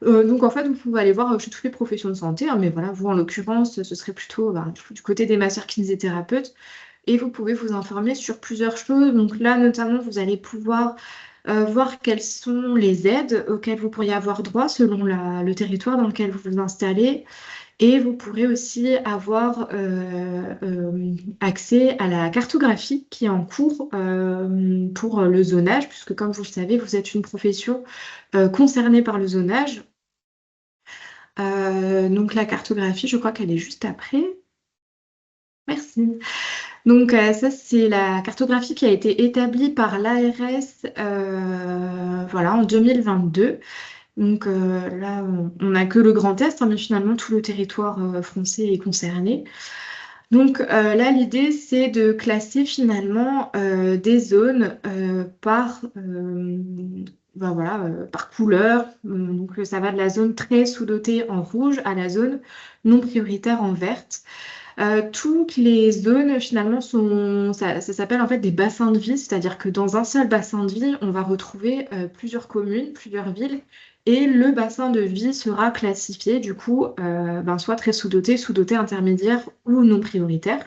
Donc, en fait, vous pouvez aller voir chez toutes les professions de santé, hein, mais voilà, vous, en l'occurrence, ce serait plutôt du côté des masseurs kinésithérapeutes. Et vous pouvez vous informer sur plusieurs choses. Donc là, notamment, vous allez pouvoir voir quelles sont les aides auxquelles vous pourriez avoir droit selon le territoire dans lequel vous vous installez. Et vous pourrez aussi avoir accès à la cartographie qui est en cours pour le zonage, puisque comme vous le savez, vous êtes une profession concernée par le zonage. Donc la cartographie, je crois qu'elle est juste après. Merci. Donc ça, c'est la cartographie qui a été établie par l'ARS voilà, en 2022. Donc là, on n'a que le Grand Est, hein, mais finalement, tout le territoire français est concerné. Donc là, l'idée, c'est de classer finalement des zones par, par couleur. Donc ça va de la zone très sous-dotée en rouge à la zone non prioritaire en verte. Toutes les zones, finalement, ça s'appelle en fait des bassins de vie, c'est-à-dire que dans un seul bassin de vie, on va retrouver plusieurs communes, plusieurs villes, et le bassin de vie sera classifié, du coup, soit très sous-doté, sous-doté intermédiaire ou non prioritaire.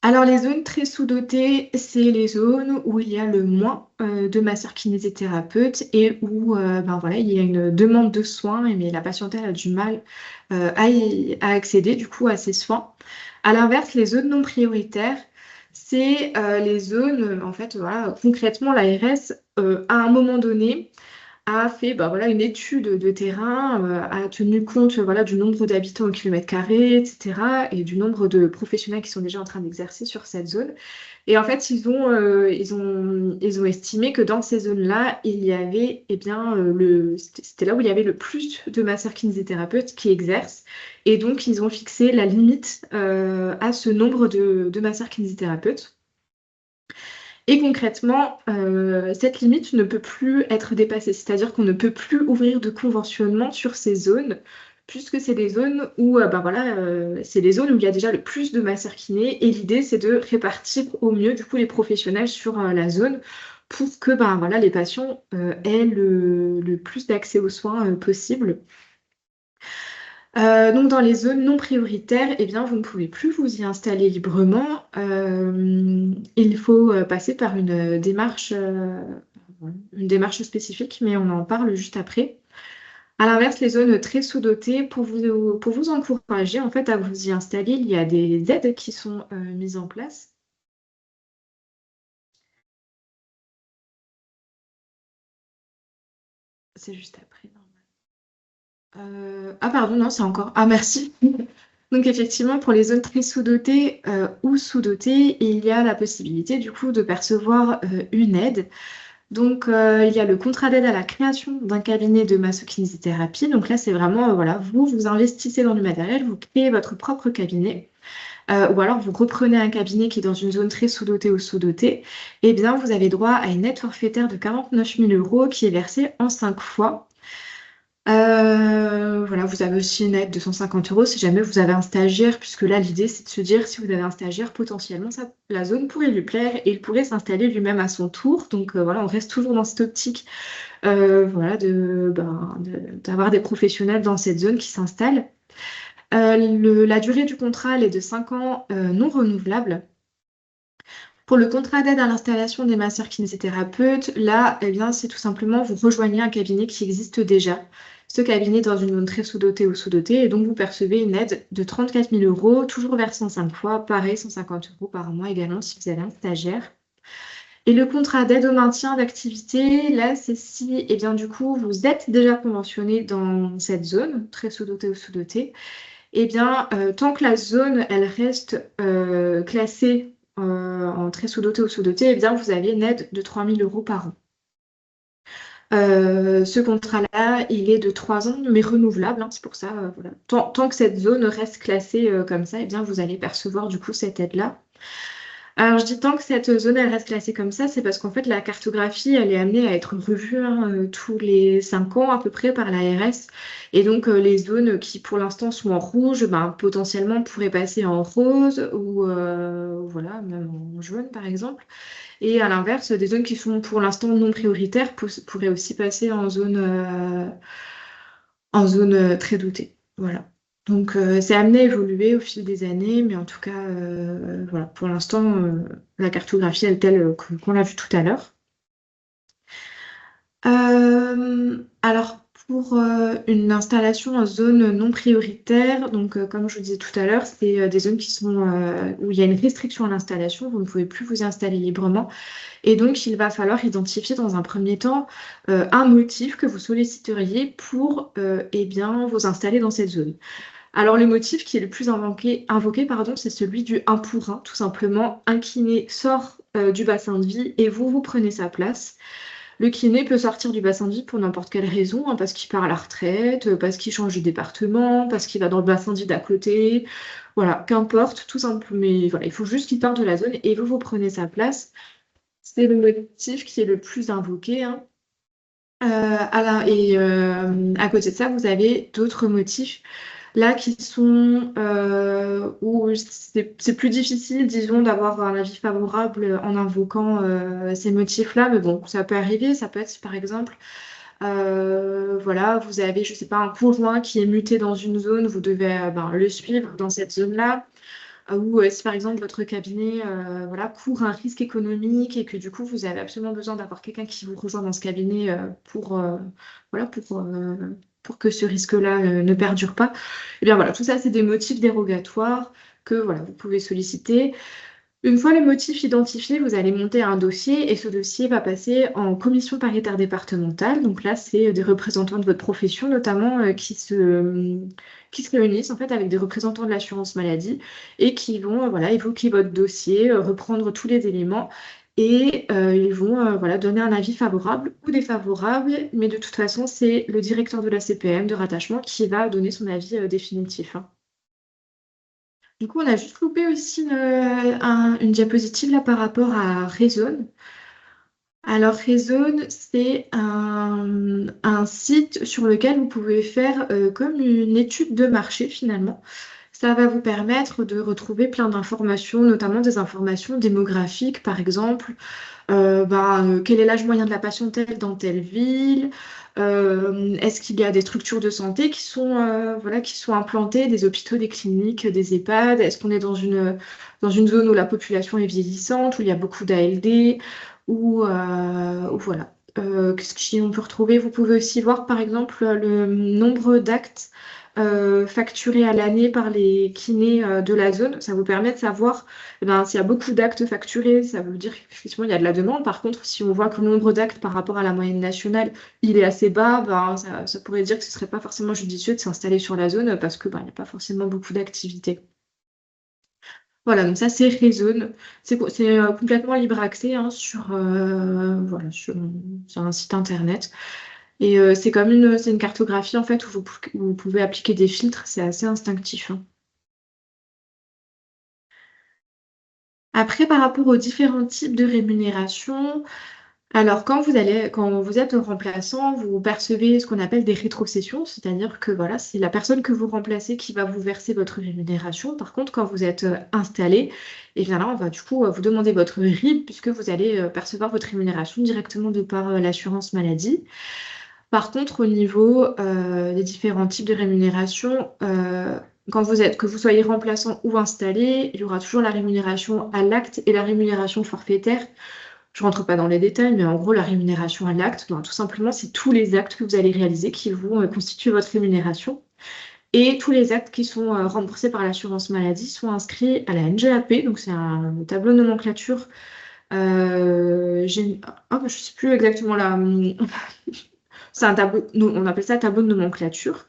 Alors, les zones très sous-dotées, c'est les zones où il y a le moins de masseurs kinésithérapeutes et où voilà, il y a une demande de soins, mais la patientèle a du mal à accéder du coup à ces soins. À l'inverse, les zones non prioritaires, c'est les zones, en fait, voilà, concrètement, l'ARS, à un moment donné, a fait voilà, une étude de terrain, a tenu compte voilà, du nombre d'habitants au kilomètre carré, etc., et du nombre de professionnels qui sont déjà en train d'exercer sur cette zone. Et en fait, ils ont estimé que dans ces zones-là, il y avait, eh bien, c'était là où il y avait le plus de masseurs kinésithérapeutes qui exercent. Et donc, ils ont fixé la limite à ce nombre de masseurs kinésithérapeutes. Et concrètement, cette limite ne peut plus être dépassée, c'est-à-dire qu'on ne peut plus ouvrir de conventionnement sur ces zones, puisque c'est des zones où, c'est des zones où il y a déjà le plus de masseurs kinés, et l'idée c'est de répartir au mieux du coup les professionnels sur la zone pour que voilà, les patients aient le plus d'accès aux soins possible. Donc dans les zones non prioritaires, eh bien, vous ne pouvez plus vous y installer librement. Il faut passer par une démarche spécifique, mais on en parle juste après. À l'inverse, les zones très sous-dotées, pour vous encourager en fait, à vous y installer, il y a des aides qui sont mises en place. C'est juste après. Ah pardon, non, c'est encore. Ah merci. Donc effectivement, pour les zones très sous-dotées ou sous-dotées, il y a la possibilité du coup de percevoir une aide. Donc il y a le contrat d'aide à la création d'un cabinet de massokinésithérapie. Donc là, c'est vraiment, voilà, vous investissez dans du matériel, vous créez votre propre cabinet. Ou alors vous reprenez un cabinet qui est dans une zone très sous-dotée ou sous-dotée. Eh bien, vous avez droit à une aide forfaitaire de 49 000 € qui est versée en 5 fois. Voilà, vous avez aussi une aide de 150 € si jamais vous avez un stagiaire, puisque là, l'idée, c'est de se dire, si vous avez un stagiaire, potentiellement, la zone pourrait lui plaire et il pourrait s'installer lui-même à son tour. Donc voilà, on reste toujours dans cette optique voilà, d'avoir des professionnels dans cette zone qui s'installent. La durée du contrat, elle est de 5 ans non renouvelable. Pour le contrat d'aide à l'installation des masseurs-kinésithérapeutes, là, eh bien, c'est tout simplement, vous rejoignez un cabinet qui existe déjà. Ce cabinet est dans une zone très sous-dotée ou sous-dotée, et donc vous percevez une aide de 34 000 euros, toujours versée en 5 fois, pareil, 150 euros par mois également si vous avez un stagiaire. Et le contrat d'aide au maintien d'activité, là, c'est si, eh bien, du coup, vous êtes déjà conventionné dans cette zone, très sous-dotée ou sous-dotée, eh bien, tant que la zone, elle reste classée en très sous-doté ou sous-doté, eh bien, vous avez une aide de 3 000 euros par an. Ce contrat-là, il est de 3 ans, mais renouvelable, hein, c'est pour ça, voilà. Tant que cette zone reste classée comme ça, eh bien, vous allez percevoir du coup cette aide-là. Alors, je dis tant que cette zone elle reste classée comme ça, c'est parce qu'en fait, la cartographie, elle est amenée à être revue tous les 5 ans à peu près par l'ARS. Et donc, les zones qui, pour l'instant, sont en rouge, ben, potentiellement pourraient passer en rose ou voilà, même en jaune, par exemple. Et à l'inverse, des zones qui sont pour l'instant non prioritaires pourraient aussi passer en zone très dotée. Voilà. Donc, c'est amené à évoluer au fil des années, mais en tout cas, voilà, pour l'instant, la cartographie est telle qu'on l'a vu tout à l'heure. Alors, pour une installation en zone non prioritaire, donc comme je vous disais tout à l'heure, c'est des zones qui sont où il y a une restriction à l'installation, vous ne pouvez plus vous installer librement. Et donc, il va falloir identifier dans un premier temps un motif que vous solliciteriez pour eh bien, vous installer dans cette zone. Alors, le motif qui est le plus invoqué, pardon, c'est celui du 1 pour 1, tout simplement. Un kiné sort du bassin de vie et vous prenez sa place. Le kiné peut sortir du bassin de vie pour n'importe quelle raison, hein, parce qu'il part à la retraite, parce qu'il change de département, parce qu'il va dans le bassin de vie d'à côté. Voilà, qu'importe, tout simplement. Mais voilà, il faut juste qu'il parte de la zone et vous prenez sa place. C'est le motif qui est le plus invoqué, hein. À côté de ça, vous avez d'autres motifs là qui sont où c'est plus difficile, disons, d'avoir un avis favorable en invoquant ces motifs-là. Mais bon, ça peut arriver. Ça peut être, par exemple, voilà, vous avez, je sais pas, un conjoint qui est muté dans une zone, vous devez ben, le suivre dans cette zone-là. Ou si par exemple votre cabinet voilà, court un risque économique et que du coup vous avez absolument besoin d'avoir quelqu'un qui vous rejoint dans ce cabinet voilà, pour que ce risque-là ne perdure pas. Et bien voilà, tout ça c'est des motifs dérogatoires que voilà, vous pouvez solliciter. Une fois le motif identifié, vous allez monter un dossier et ce dossier va passer en commission paritaire départementale. Donc là, c'est des représentants de votre profession, notamment qui se réunissent en fait avec des représentants de l'assurance maladie et qui vont voilà, évoquer votre dossier, reprendre tous les éléments et ils vont voilà, donner un avis favorable ou défavorable. Mais de toute façon, c'est le directeur de la CPM de rattachement qui va donner son avis définitif, hein. Du coup, on a juste loupé aussi une diapositive là par rapport à Rezone. Alors, Rezone, c'est un site sur lequel vous pouvez faire comme une étude de marché finalement. Ça va vous permettre de retrouver plein d'informations, notamment des informations démographiques, par exemple. Quel est l'âge moyen de la patientèle dans telle ville? Est-ce qu'il y a des structures de santé voilà, qui sont implantées, des hôpitaux, des cliniques, des EHPAD? Est-ce qu'on est dans une zone où la population est vieillissante, où il y a beaucoup d'ALD, ou voilà. Qu'est-ce qu'on peut retrouver? Vous pouvez aussi voir, par exemple, le nombre d'actes facturés à l'année par les kinés de la zone. Ça vous permet de savoir eh ben, s'il y a beaucoup d'actes facturés, ça veut dire qu'effectivement il y a de la demande. Par contre, si on voit que le nombre d'actes par rapport à la moyenne nationale, il est assez bas, ben, ça pourrait dire que ce ne serait pas forcément judicieux de s'installer sur la zone parce qu'il n'y a pas forcément beaucoup d'activités. Voilà, donc ça c'est Rezone. C'est complètement libre accès hein, voilà, sur un site internet. Et c'est une cartographie en fait où vous pouvez appliquer des filtres, c'est assez instinctif, hein. Après, par rapport aux différents types de rémunération, alors quand vous êtes remplaçant, vous percevez ce qu'on appelle des rétrocessions, c'est-à-dire que voilà, c'est la personne que vous remplacez qui va vous verser votre rémunération. Par contre, quand vous êtes installé, et bien là, on va du coup vous demander votre RIB puisque vous allez percevoir votre rémunération directement de par l'assurance maladie. Par contre, au niveau des différents types de rémunération, que vous soyez remplaçant ou installé, il y aura toujours la rémunération à l'acte et la rémunération forfaitaire. Je ne rentre pas dans les détails, mais en gros, la rémunération à l'acte, ben, tout simplement, c'est tous les actes que vous allez réaliser qui vont constituer votre rémunération. Et tous les actes qui sont remboursés par l'assurance maladie sont inscrits à la NGAP, donc c'est un tableau de nomenclature. Je ne sais plus exactement c'est un tableau, on appelle ça tableau de nomenclature.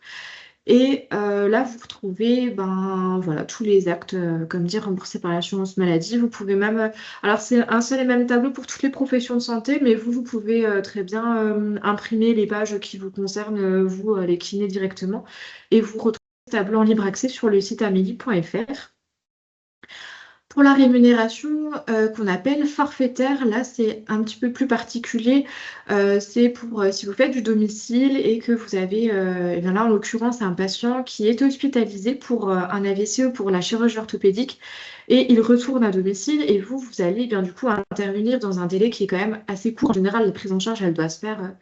Et là, vous retrouvez voilà, tous les actes, comme dit, remboursés par l'assurance maladie. Vous pouvez même... alors, c'est un seul et même tableau pour toutes les professions de santé, mais vous pouvez très bien imprimer les pages qui vous concernent, vous, les kinés directement. Et vous retrouvez ce tableau en libre accès sur le site amélie.fr. Pour la rémunération qu'on appelle forfaitaire, là c'est un petit peu plus particulier. C'est pour si vous faites du domicile et que vous avez, et bien là en l'occurrence, un patient qui est hospitalisé pour un AVC ou pour la chirurgie orthopédique et il retourne à domicile et vous allez bien du coup intervenir dans un délai qui est quand même assez court. En général, la prise en charge, elle doit se faire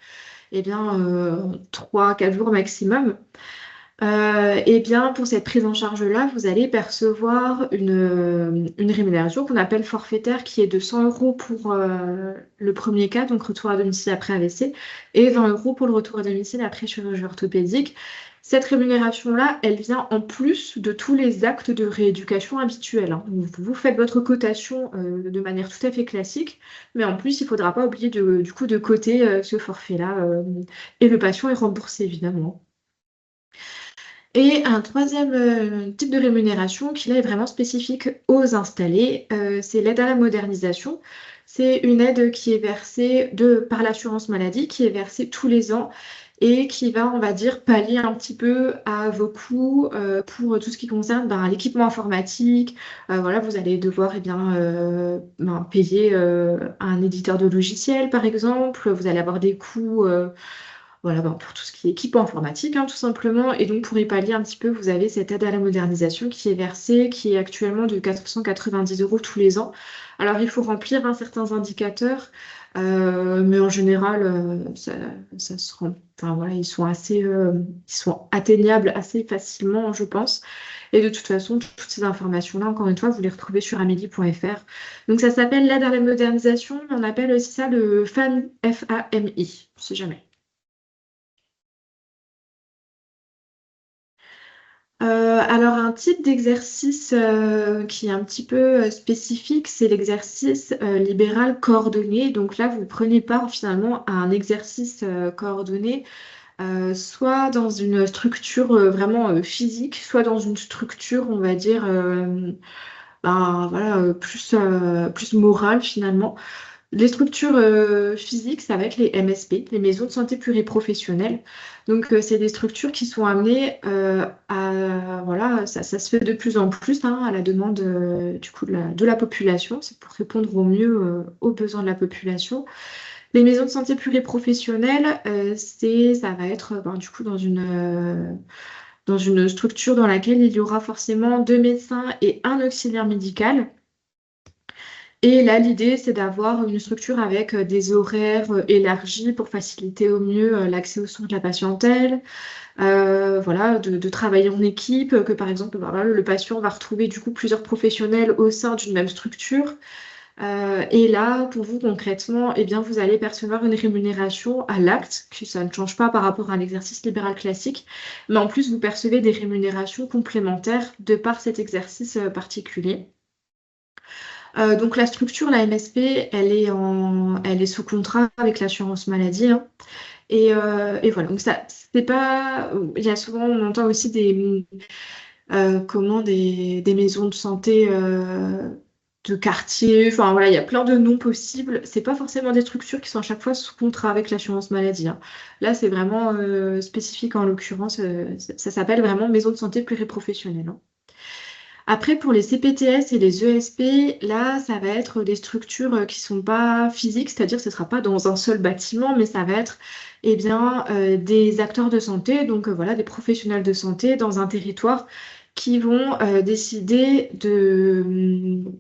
3-4 jours maximum. Eh bien, pour cette prise en charge-là, vous allez percevoir une rémunération qu'on appelle forfaitaire, qui est de 100 € pour le premier cas, donc retour à domicile après AVC, et 20 € pour le retour à domicile après chirurgie orthopédique. Cette rémunération-là, elle vient en plus de tous les actes de rééducation habituels, hein. Vous faites votre cotation de manière tout à fait classique, mais en plus, il ne faudra pas oublier du coup de coter ce forfait-là, et le patient est remboursé évidemment. Et un troisième type de rémunération qui là est vraiment spécifique aux installés, c'est l'aide à la modernisation. C'est une aide qui est versée par l'assurance maladie, qui est versée tous les ans et qui va, on va dire, pallier un petit peu à vos coûts pour tout ce qui concerne l'équipement informatique. Voilà, vous allez devoir payer un éditeur de logiciel, par exemple. Vous allez avoir des coûts voilà, pour tout ce qui est équipement informatique, hein, tout simplement. Et donc, pour y pallier un petit peu, vous avez cette aide à la modernisation qui est versée, qui est actuellement de 490 € tous les ans. Alors, il faut remplir certains indicateurs, mais en général, ça se rend. Enfin, voilà, ils sont atteignables assez facilement, je pense. Et de toute façon, toutes ces informations-là, encore une fois, vous les retrouvez sur amélie.fr. Donc, ça s'appelle l'aide à la modernisation. On appelle aussi ça le FAMI, F-A-M-I, si jamais. Alors, un type d'exercice qui est un petit peu spécifique, c'est l'exercice libéral coordonné. Donc là, vous prenez part finalement à un exercice coordonné, soit dans une structure vraiment physique, soit dans une structure, on va dire, voilà, plus morale finalement. Les structures physiques, ça va être les MSP, les maisons de santé pluriprofessionnelles. Donc, c'est des structures qui sont amenées voilà, ça se fait de plus en plus hein, à la demande du coup de la population. C'est pour répondre au mieux aux besoins de la population. Les maisons de santé pluriprofessionnelles, ça va être du coup dans une structure dans laquelle il y aura forcément 2 médecins et un auxiliaire médical. Et là, l'idée, c'est d'avoir une structure avec des horaires élargis pour faciliter au mieux l'accès aux soins de la patientèle. Voilà, de travailler en équipe, que par exemple, voilà, le patient va retrouver du coup plusieurs professionnels au sein d'une même structure. Et là, pour vous concrètement, eh bien, vous allez percevoir une rémunération à l'acte, que ça ne change pas par rapport à un exercice libéral classique, mais en plus, vous percevez des rémunérations complémentaires de par cet exercice particulier. Donc la structure, la MSP, elle est sous contrat avec l'assurance maladie, hein. Et voilà, donc ça, c'est pas. Il y a souvent, on entend aussi des maisons de santé de quartier. Enfin voilà, il y a plein de noms possibles. C'est pas forcément des structures qui sont à chaque fois sous contrat avec l'assurance maladie, hein. Là, c'est vraiment spécifique en l'occurrence. Ça s'appelle vraiment maison de santé pluriprofessionnelle, hein. Après, pour les CPTS et les ESP, là, ça va être des structures qui ne sont pas physiques, c'est-à-dire que ce ne sera pas dans un seul bâtiment, mais ça va être des acteurs de santé, donc voilà, des professionnels de santé dans un territoire qui vont décider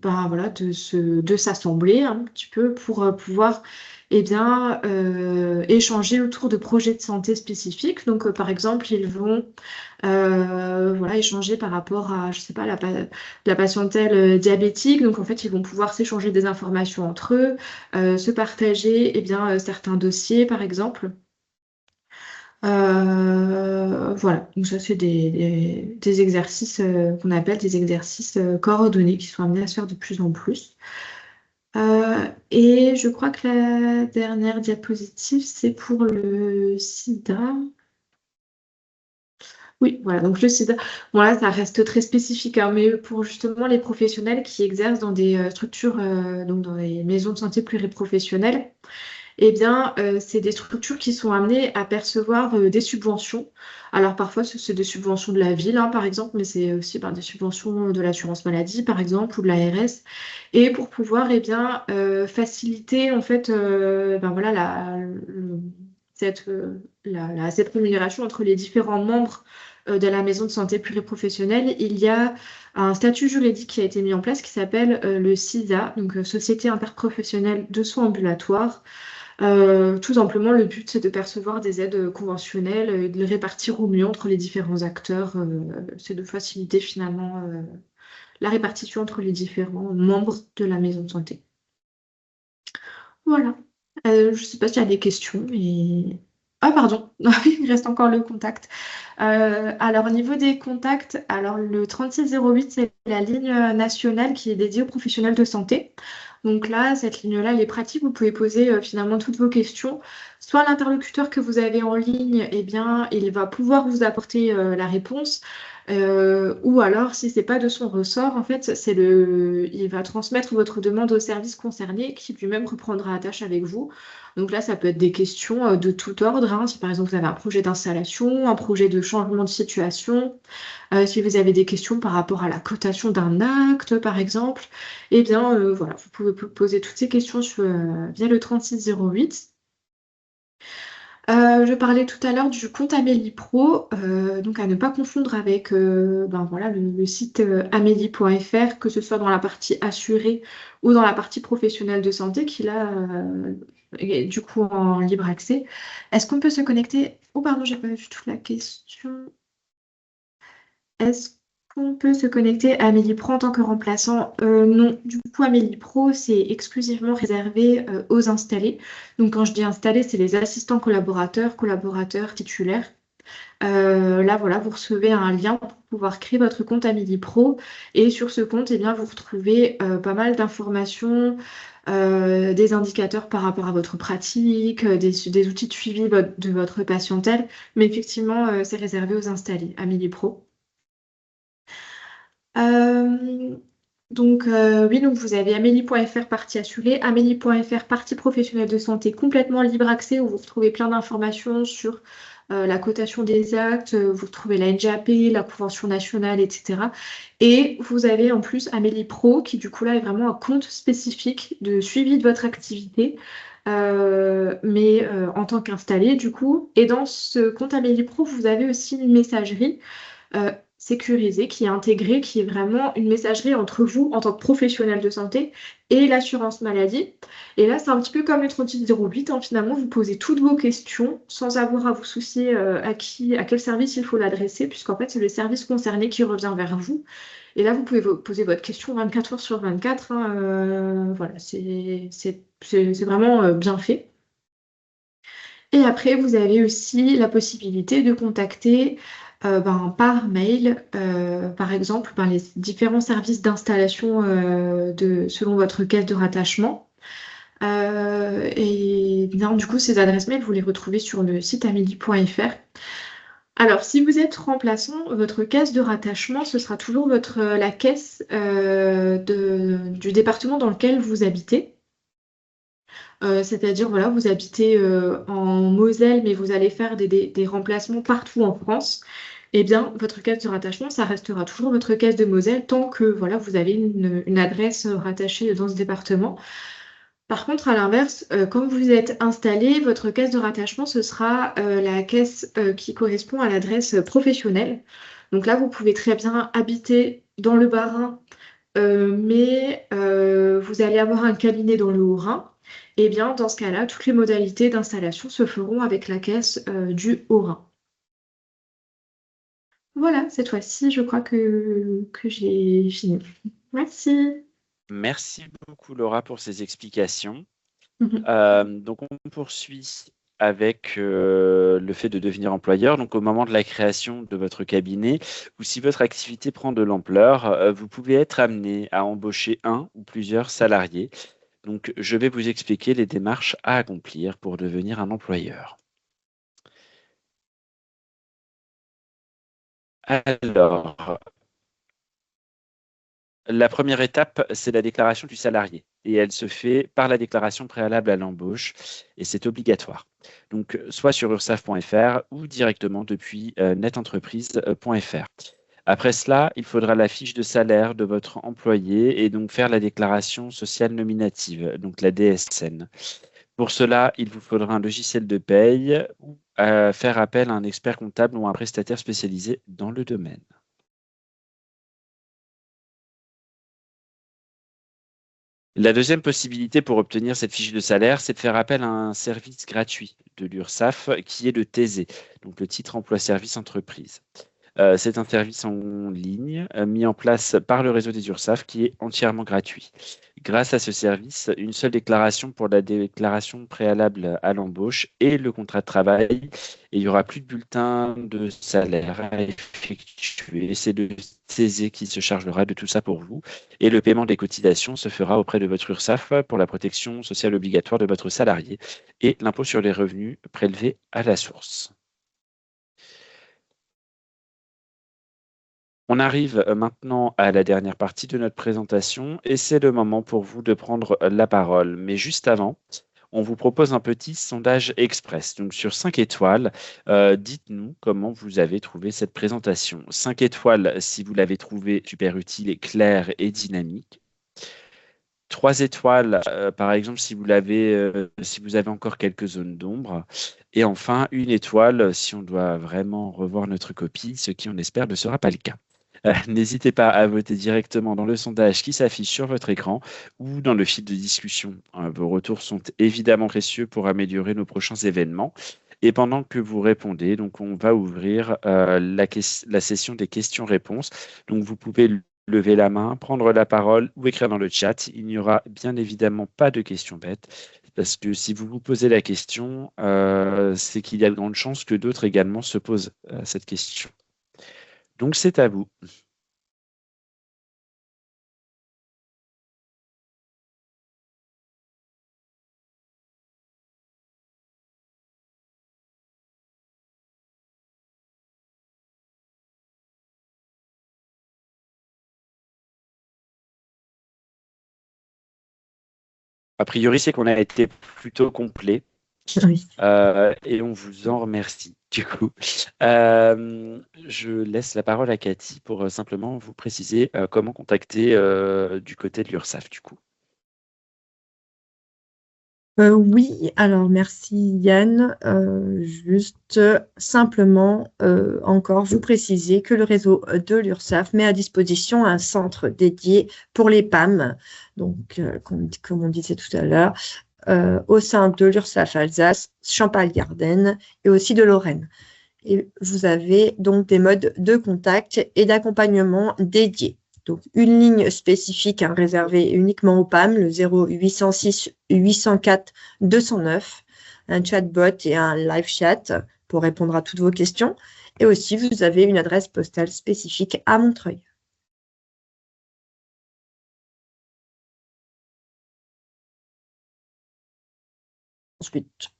voilà, de s'assembler un petit peu pour pouvoir eh bien, échanger autour de projets de santé spécifiques. Donc, par exemple, ils vont voilà, échanger par rapport à, je sais pas, la patientèle diabétique. Donc, en fait, ils vont pouvoir s'échanger des informations entre eux, se partager eh bien, certains dossiers, par exemple. Voilà, donc ça, c'est des exercices qu'on appelle des exercices coordonnés qui sont amenés à se faire de plus en plus. Et je crois que la dernière diapositive, c'est pour le sida. Oui, voilà, donc le sida, bon là, ça reste très spécifique, hein, mais pour justement les professionnels qui exercent dans des structures, donc dans les maisons de santé pluriprofessionnelles, eh bien, c'est des structures qui sont amenées à percevoir des subventions. Alors parfois, c'est des subventions de la ville, hein, par exemple, mais c'est aussi des subventions de l'assurance maladie, par exemple, ou de l'ARS. Et pour pouvoir eh bien, faciliter en fait voilà, cette rémunération entre les différents membres de la maison de santé pluriprofessionnelle, il y a un statut juridique qui a été mis en place qui s'appelle le SISA, donc Société interprofessionnelle de soins ambulatoires. Tout simplement, le but, c'est de percevoir des aides conventionnelles et de les répartir au mieux entre les différents acteurs. C'est de faciliter finalement la répartition entre les différents membres de la maison de santé. Voilà. Je ne sais pas s'il y a des questions, mais... Ah, pardon, il reste encore le contact. Alors, au niveau des contacts, alors le 3608, c'est la ligne nationale qui est dédiée aux professionnels de santé. Donc là, cette ligne-là, elle est pratique. Vous pouvez poser finalement toutes vos questions. Soit l'interlocuteur que vous avez en ligne, eh bien, il va pouvoir vous apporter la réponse. Ou alors, si c'est pas de son ressort, en fait, il va transmettre votre demande au service concerné qui lui-même reprendra la tâche avec vous. Donc là, ça peut être des questions de tout ordre, hein. Si par exemple vous avez un projet d'installation, un projet de changement de situation, si vous avez des questions par rapport à la cotation d'un acte, par exemple, eh bien voilà, vous pouvez poser toutes ces questions via le 3608. Je parlais tout à l'heure du compte Amélie Pro, donc à ne pas confondre avec voilà, le site amélie.fr, que ce soit dans la partie assurée ou dans la partie professionnelle de santé, qui là est du coup en libre accès. Est-ce qu'on peut se connecter? Oh pardon, j'ai pas vu toute la question. Est-ce qu'on peut se connecter à Amélie Pro en tant que remplaçant? Non, du coup, Amélie Pro, c'est exclusivement réservé aux installés. Donc, quand je dis installés, c'est les assistants collaborateurs titulaires. Là, voilà, vous recevez un lien pour pouvoir créer votre compte Amélie Pro. Et sur ce compte, eh bien, vous retrouvez pas mal d'informations, des indicateurs par rapport à votre pratique, des outils de suivi de votre patientèle. Mais effectivement, c'est réservé aux installés, Amélie Pro. Donc, oui, donc vous avez amélie.fr partie assurée, amélie.fr partie professionnelle de santé complètement libre accès où vous retrouvez plein d'informations sur la cotation des actes, vous retrouvez la NJAP, la convention nationale, etc. Et vous avez en plus Amélie Pro qui du coup là est vraiment un compte spécifique de suivi de votre activité, mais en tant qu'installé du coup. Et dans ce compte Amélie Pro, vous avez aussi une messagerie sécurisée, qui est intégrée, qui est vraiment une messagerie entre vous en tant que professionnel de santé et l'assurance maladie. Et là, c'est un petit peu comme le 3608, hein, finalement, vous posez toutes vos questions sans avoir à vous soucier à quel service il faut l'adresser, puisqu'en fait, c'est le service concerné qui revient vers vous. Et là, vous pouvez poser votre question 24 heures sur 24. Hein, voilà, c'est vraiment bien fait. Et après, vous avez aussi la possibilité de contacter par mail, par exemple, les différents services d'installation selon votre caisse de rattachement. Et bien, du coup, ces adresses mail, vous les retrouvez sur le site amélie.fr. Alors, si vous êtes remplaçant, votre caisse de rattachement, ce sera toujours la caisse du département dans lequel vous habitez. C'est-à-dire, voilà, vous habitez en Moselle, mais vous allez faire des remplacements partout en France. Eh bien, votre caisse de rattachement, ça restera toujours votre caisse de Moselle tant que voilà, vous avez une adresse rattachée dans ce département. Par contre, à l'inverse, quand vous êtes installé, votre caisse de rattachement, ce sera la caisse qui correspond à l'adresse professionnelle. Donc là, vous pouvez très bien habiter dans le Bas-Rhin, mais vous allez avoir un cabinet dans le Haut-Rhin. eh bien, dans ce cas-là, toutes les modalités d'installation se feront avec la caisse du Haut-Rhin. Voilà, cette fois-ci, je crois que j'ai fini. Merci. Merci beaucoup, Laura, pour ces explications. Donc, on poursuit avec le fait de devenir employeur. Donc, au moment de la création de votre cabinet, ou si votre activité prend de l'ampleur, vous pouvez être amené à embaucher un ou plusieurs salariés. Donc, je vais vous expliquer les démarches à accomplir pour devenir un employeur. Alors, la première étape, c'est la déclaration du salarié et elle se fait par la déclaration préalable à l'embauche et c'est obligatoire. Donc, soit sur ursaf.fr ou directement depuis netentreprise.fr. Après cela, il faudra la fiche de salaire de votre employé et donc faire la déclaration sociale nominative, donc la DSN. Pour cela, il vous faudra un logiciel de paye ou faire appel à un expert comptable ou un prestataire spécialisé dans le domaine. La deuxième possibilité pour obtenir cette fiche de salaire, c'est de faire appel à un service gratuit de l'URSSAF qui est le TESE, donc le titre emploi-service entreprise. C'est un service en ligne mis en place par le réseau des URSSAF qui est entièrement gratuit. Grâce à ce service, une seule déclaration pour la déclaration préalable à l'embauche et le contrat de travail, et il n'y aura plus de bulletin de salaire à effectuer. C'est le TESE qui se chargera de tout ça pour vous. Et le paiement des cotisations se fera auprès de votre URSSAF pour la protection sociale obligatoire de votre salarié et l'impôt sur les revenus prélevé à la source. On arrive maintenant à la dernière partie de notre présentation et c'est le moment pour vous de prendre la parole. Mais juste avant, on vous propose un petit sondage express. Donc sur 5 étoiles, dites-nous comment vous avez trouvé cette présentation. 5 étoiles si vous l'avez trouvée super utile et claire et dynamique. 3 étoiles, par exemple, si vous avez encore quelques zones d'ombre. Et enfin, 1 étoile si on doit vraiment revoir notre copie, ce qui, on espère, ne sera pas le cas. N'hésitez pas à voter directement dans le sondage qui s'affiche sur votre écran ou dans le fil de discussion. Vos retours sont évidemment précieux pour améliorer nos prochains événements. Et pendant que vous répondez, donc on va ouvrir la session des questions-réponses. Donc vous pouvez lever la main, prendre la parole ou écrire dans le chat. Il n'y aura bien évidemment pas de questions bêtes. Parce que si vous vous posez la question, c'est qu'il y a de grandes chances que d'autres également se posent cette question. Donc, c'est à vous. A priori, c'est qu'on a été plutôt complet. Oui. Et on vous en remercie. Du coup, je laisse la parole à Cathy pour simplement vous préciser comment contacter du côté de l'URSSAF, du coup. Oui, alors merci Yann. Juste simplement encore vous préciser que le réseau de l'URSSAF met à disposition un centre dédié pour les PAM, donc comme on disait tout à l'heure, au sein de l'URSSAF Alsace, Champagne-Ardenne et aussi de Lorraine. Et vous avez donc des modes de contact et d'accompagnement dédiés. Donc, une ligne spécifique réservée uniquement aux PAM, le 0806 804 209, un chatbot et un live chat pour répondre à toutes vos questions. Et aussi, vous avez une adresse postale spécifique à Montreuil. Ensuite.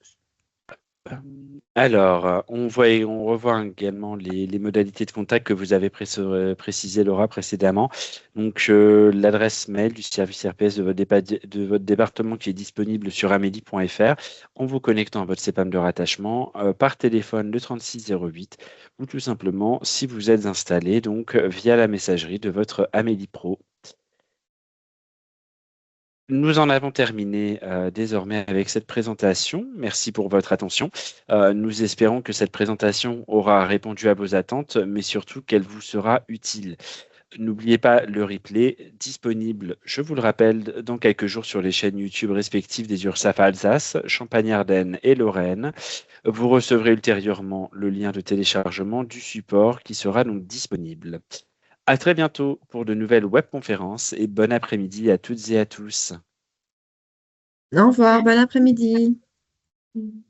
Alors, on revoit également les modalités de contact que vous avez précisé, Laura, précédemment. Donc, l'adresse mail du service RPS de votre département qui est disponible sur amélie.fr en vous connectant à votre CPAM de rattachement par téléphone le 3608 ou tout simplement si vous êtes installé donc via la messagerie de votre Amélie Pro. Nous en avons terminé désormais avec cette présentation. Merci pour votre attention. Nous espérons que cette présentation aura répondu à vos attentes, mais surtout qu'elle vous sera utile. N'oubliez pas le replay disponible, je vous le rappelle, dans quelques jours sur les chaînes YouTube respectives des URSAF Alsace, Champagne-Ardenne et Lorraine. Vous recevrez ultérieurement le lien de téléchargement du support qui sera donc disponible. À très bientôt pour de nouvelles webconférences et bon après-midi à toutes et à tous. Au revoir, bon après-midi. Mm.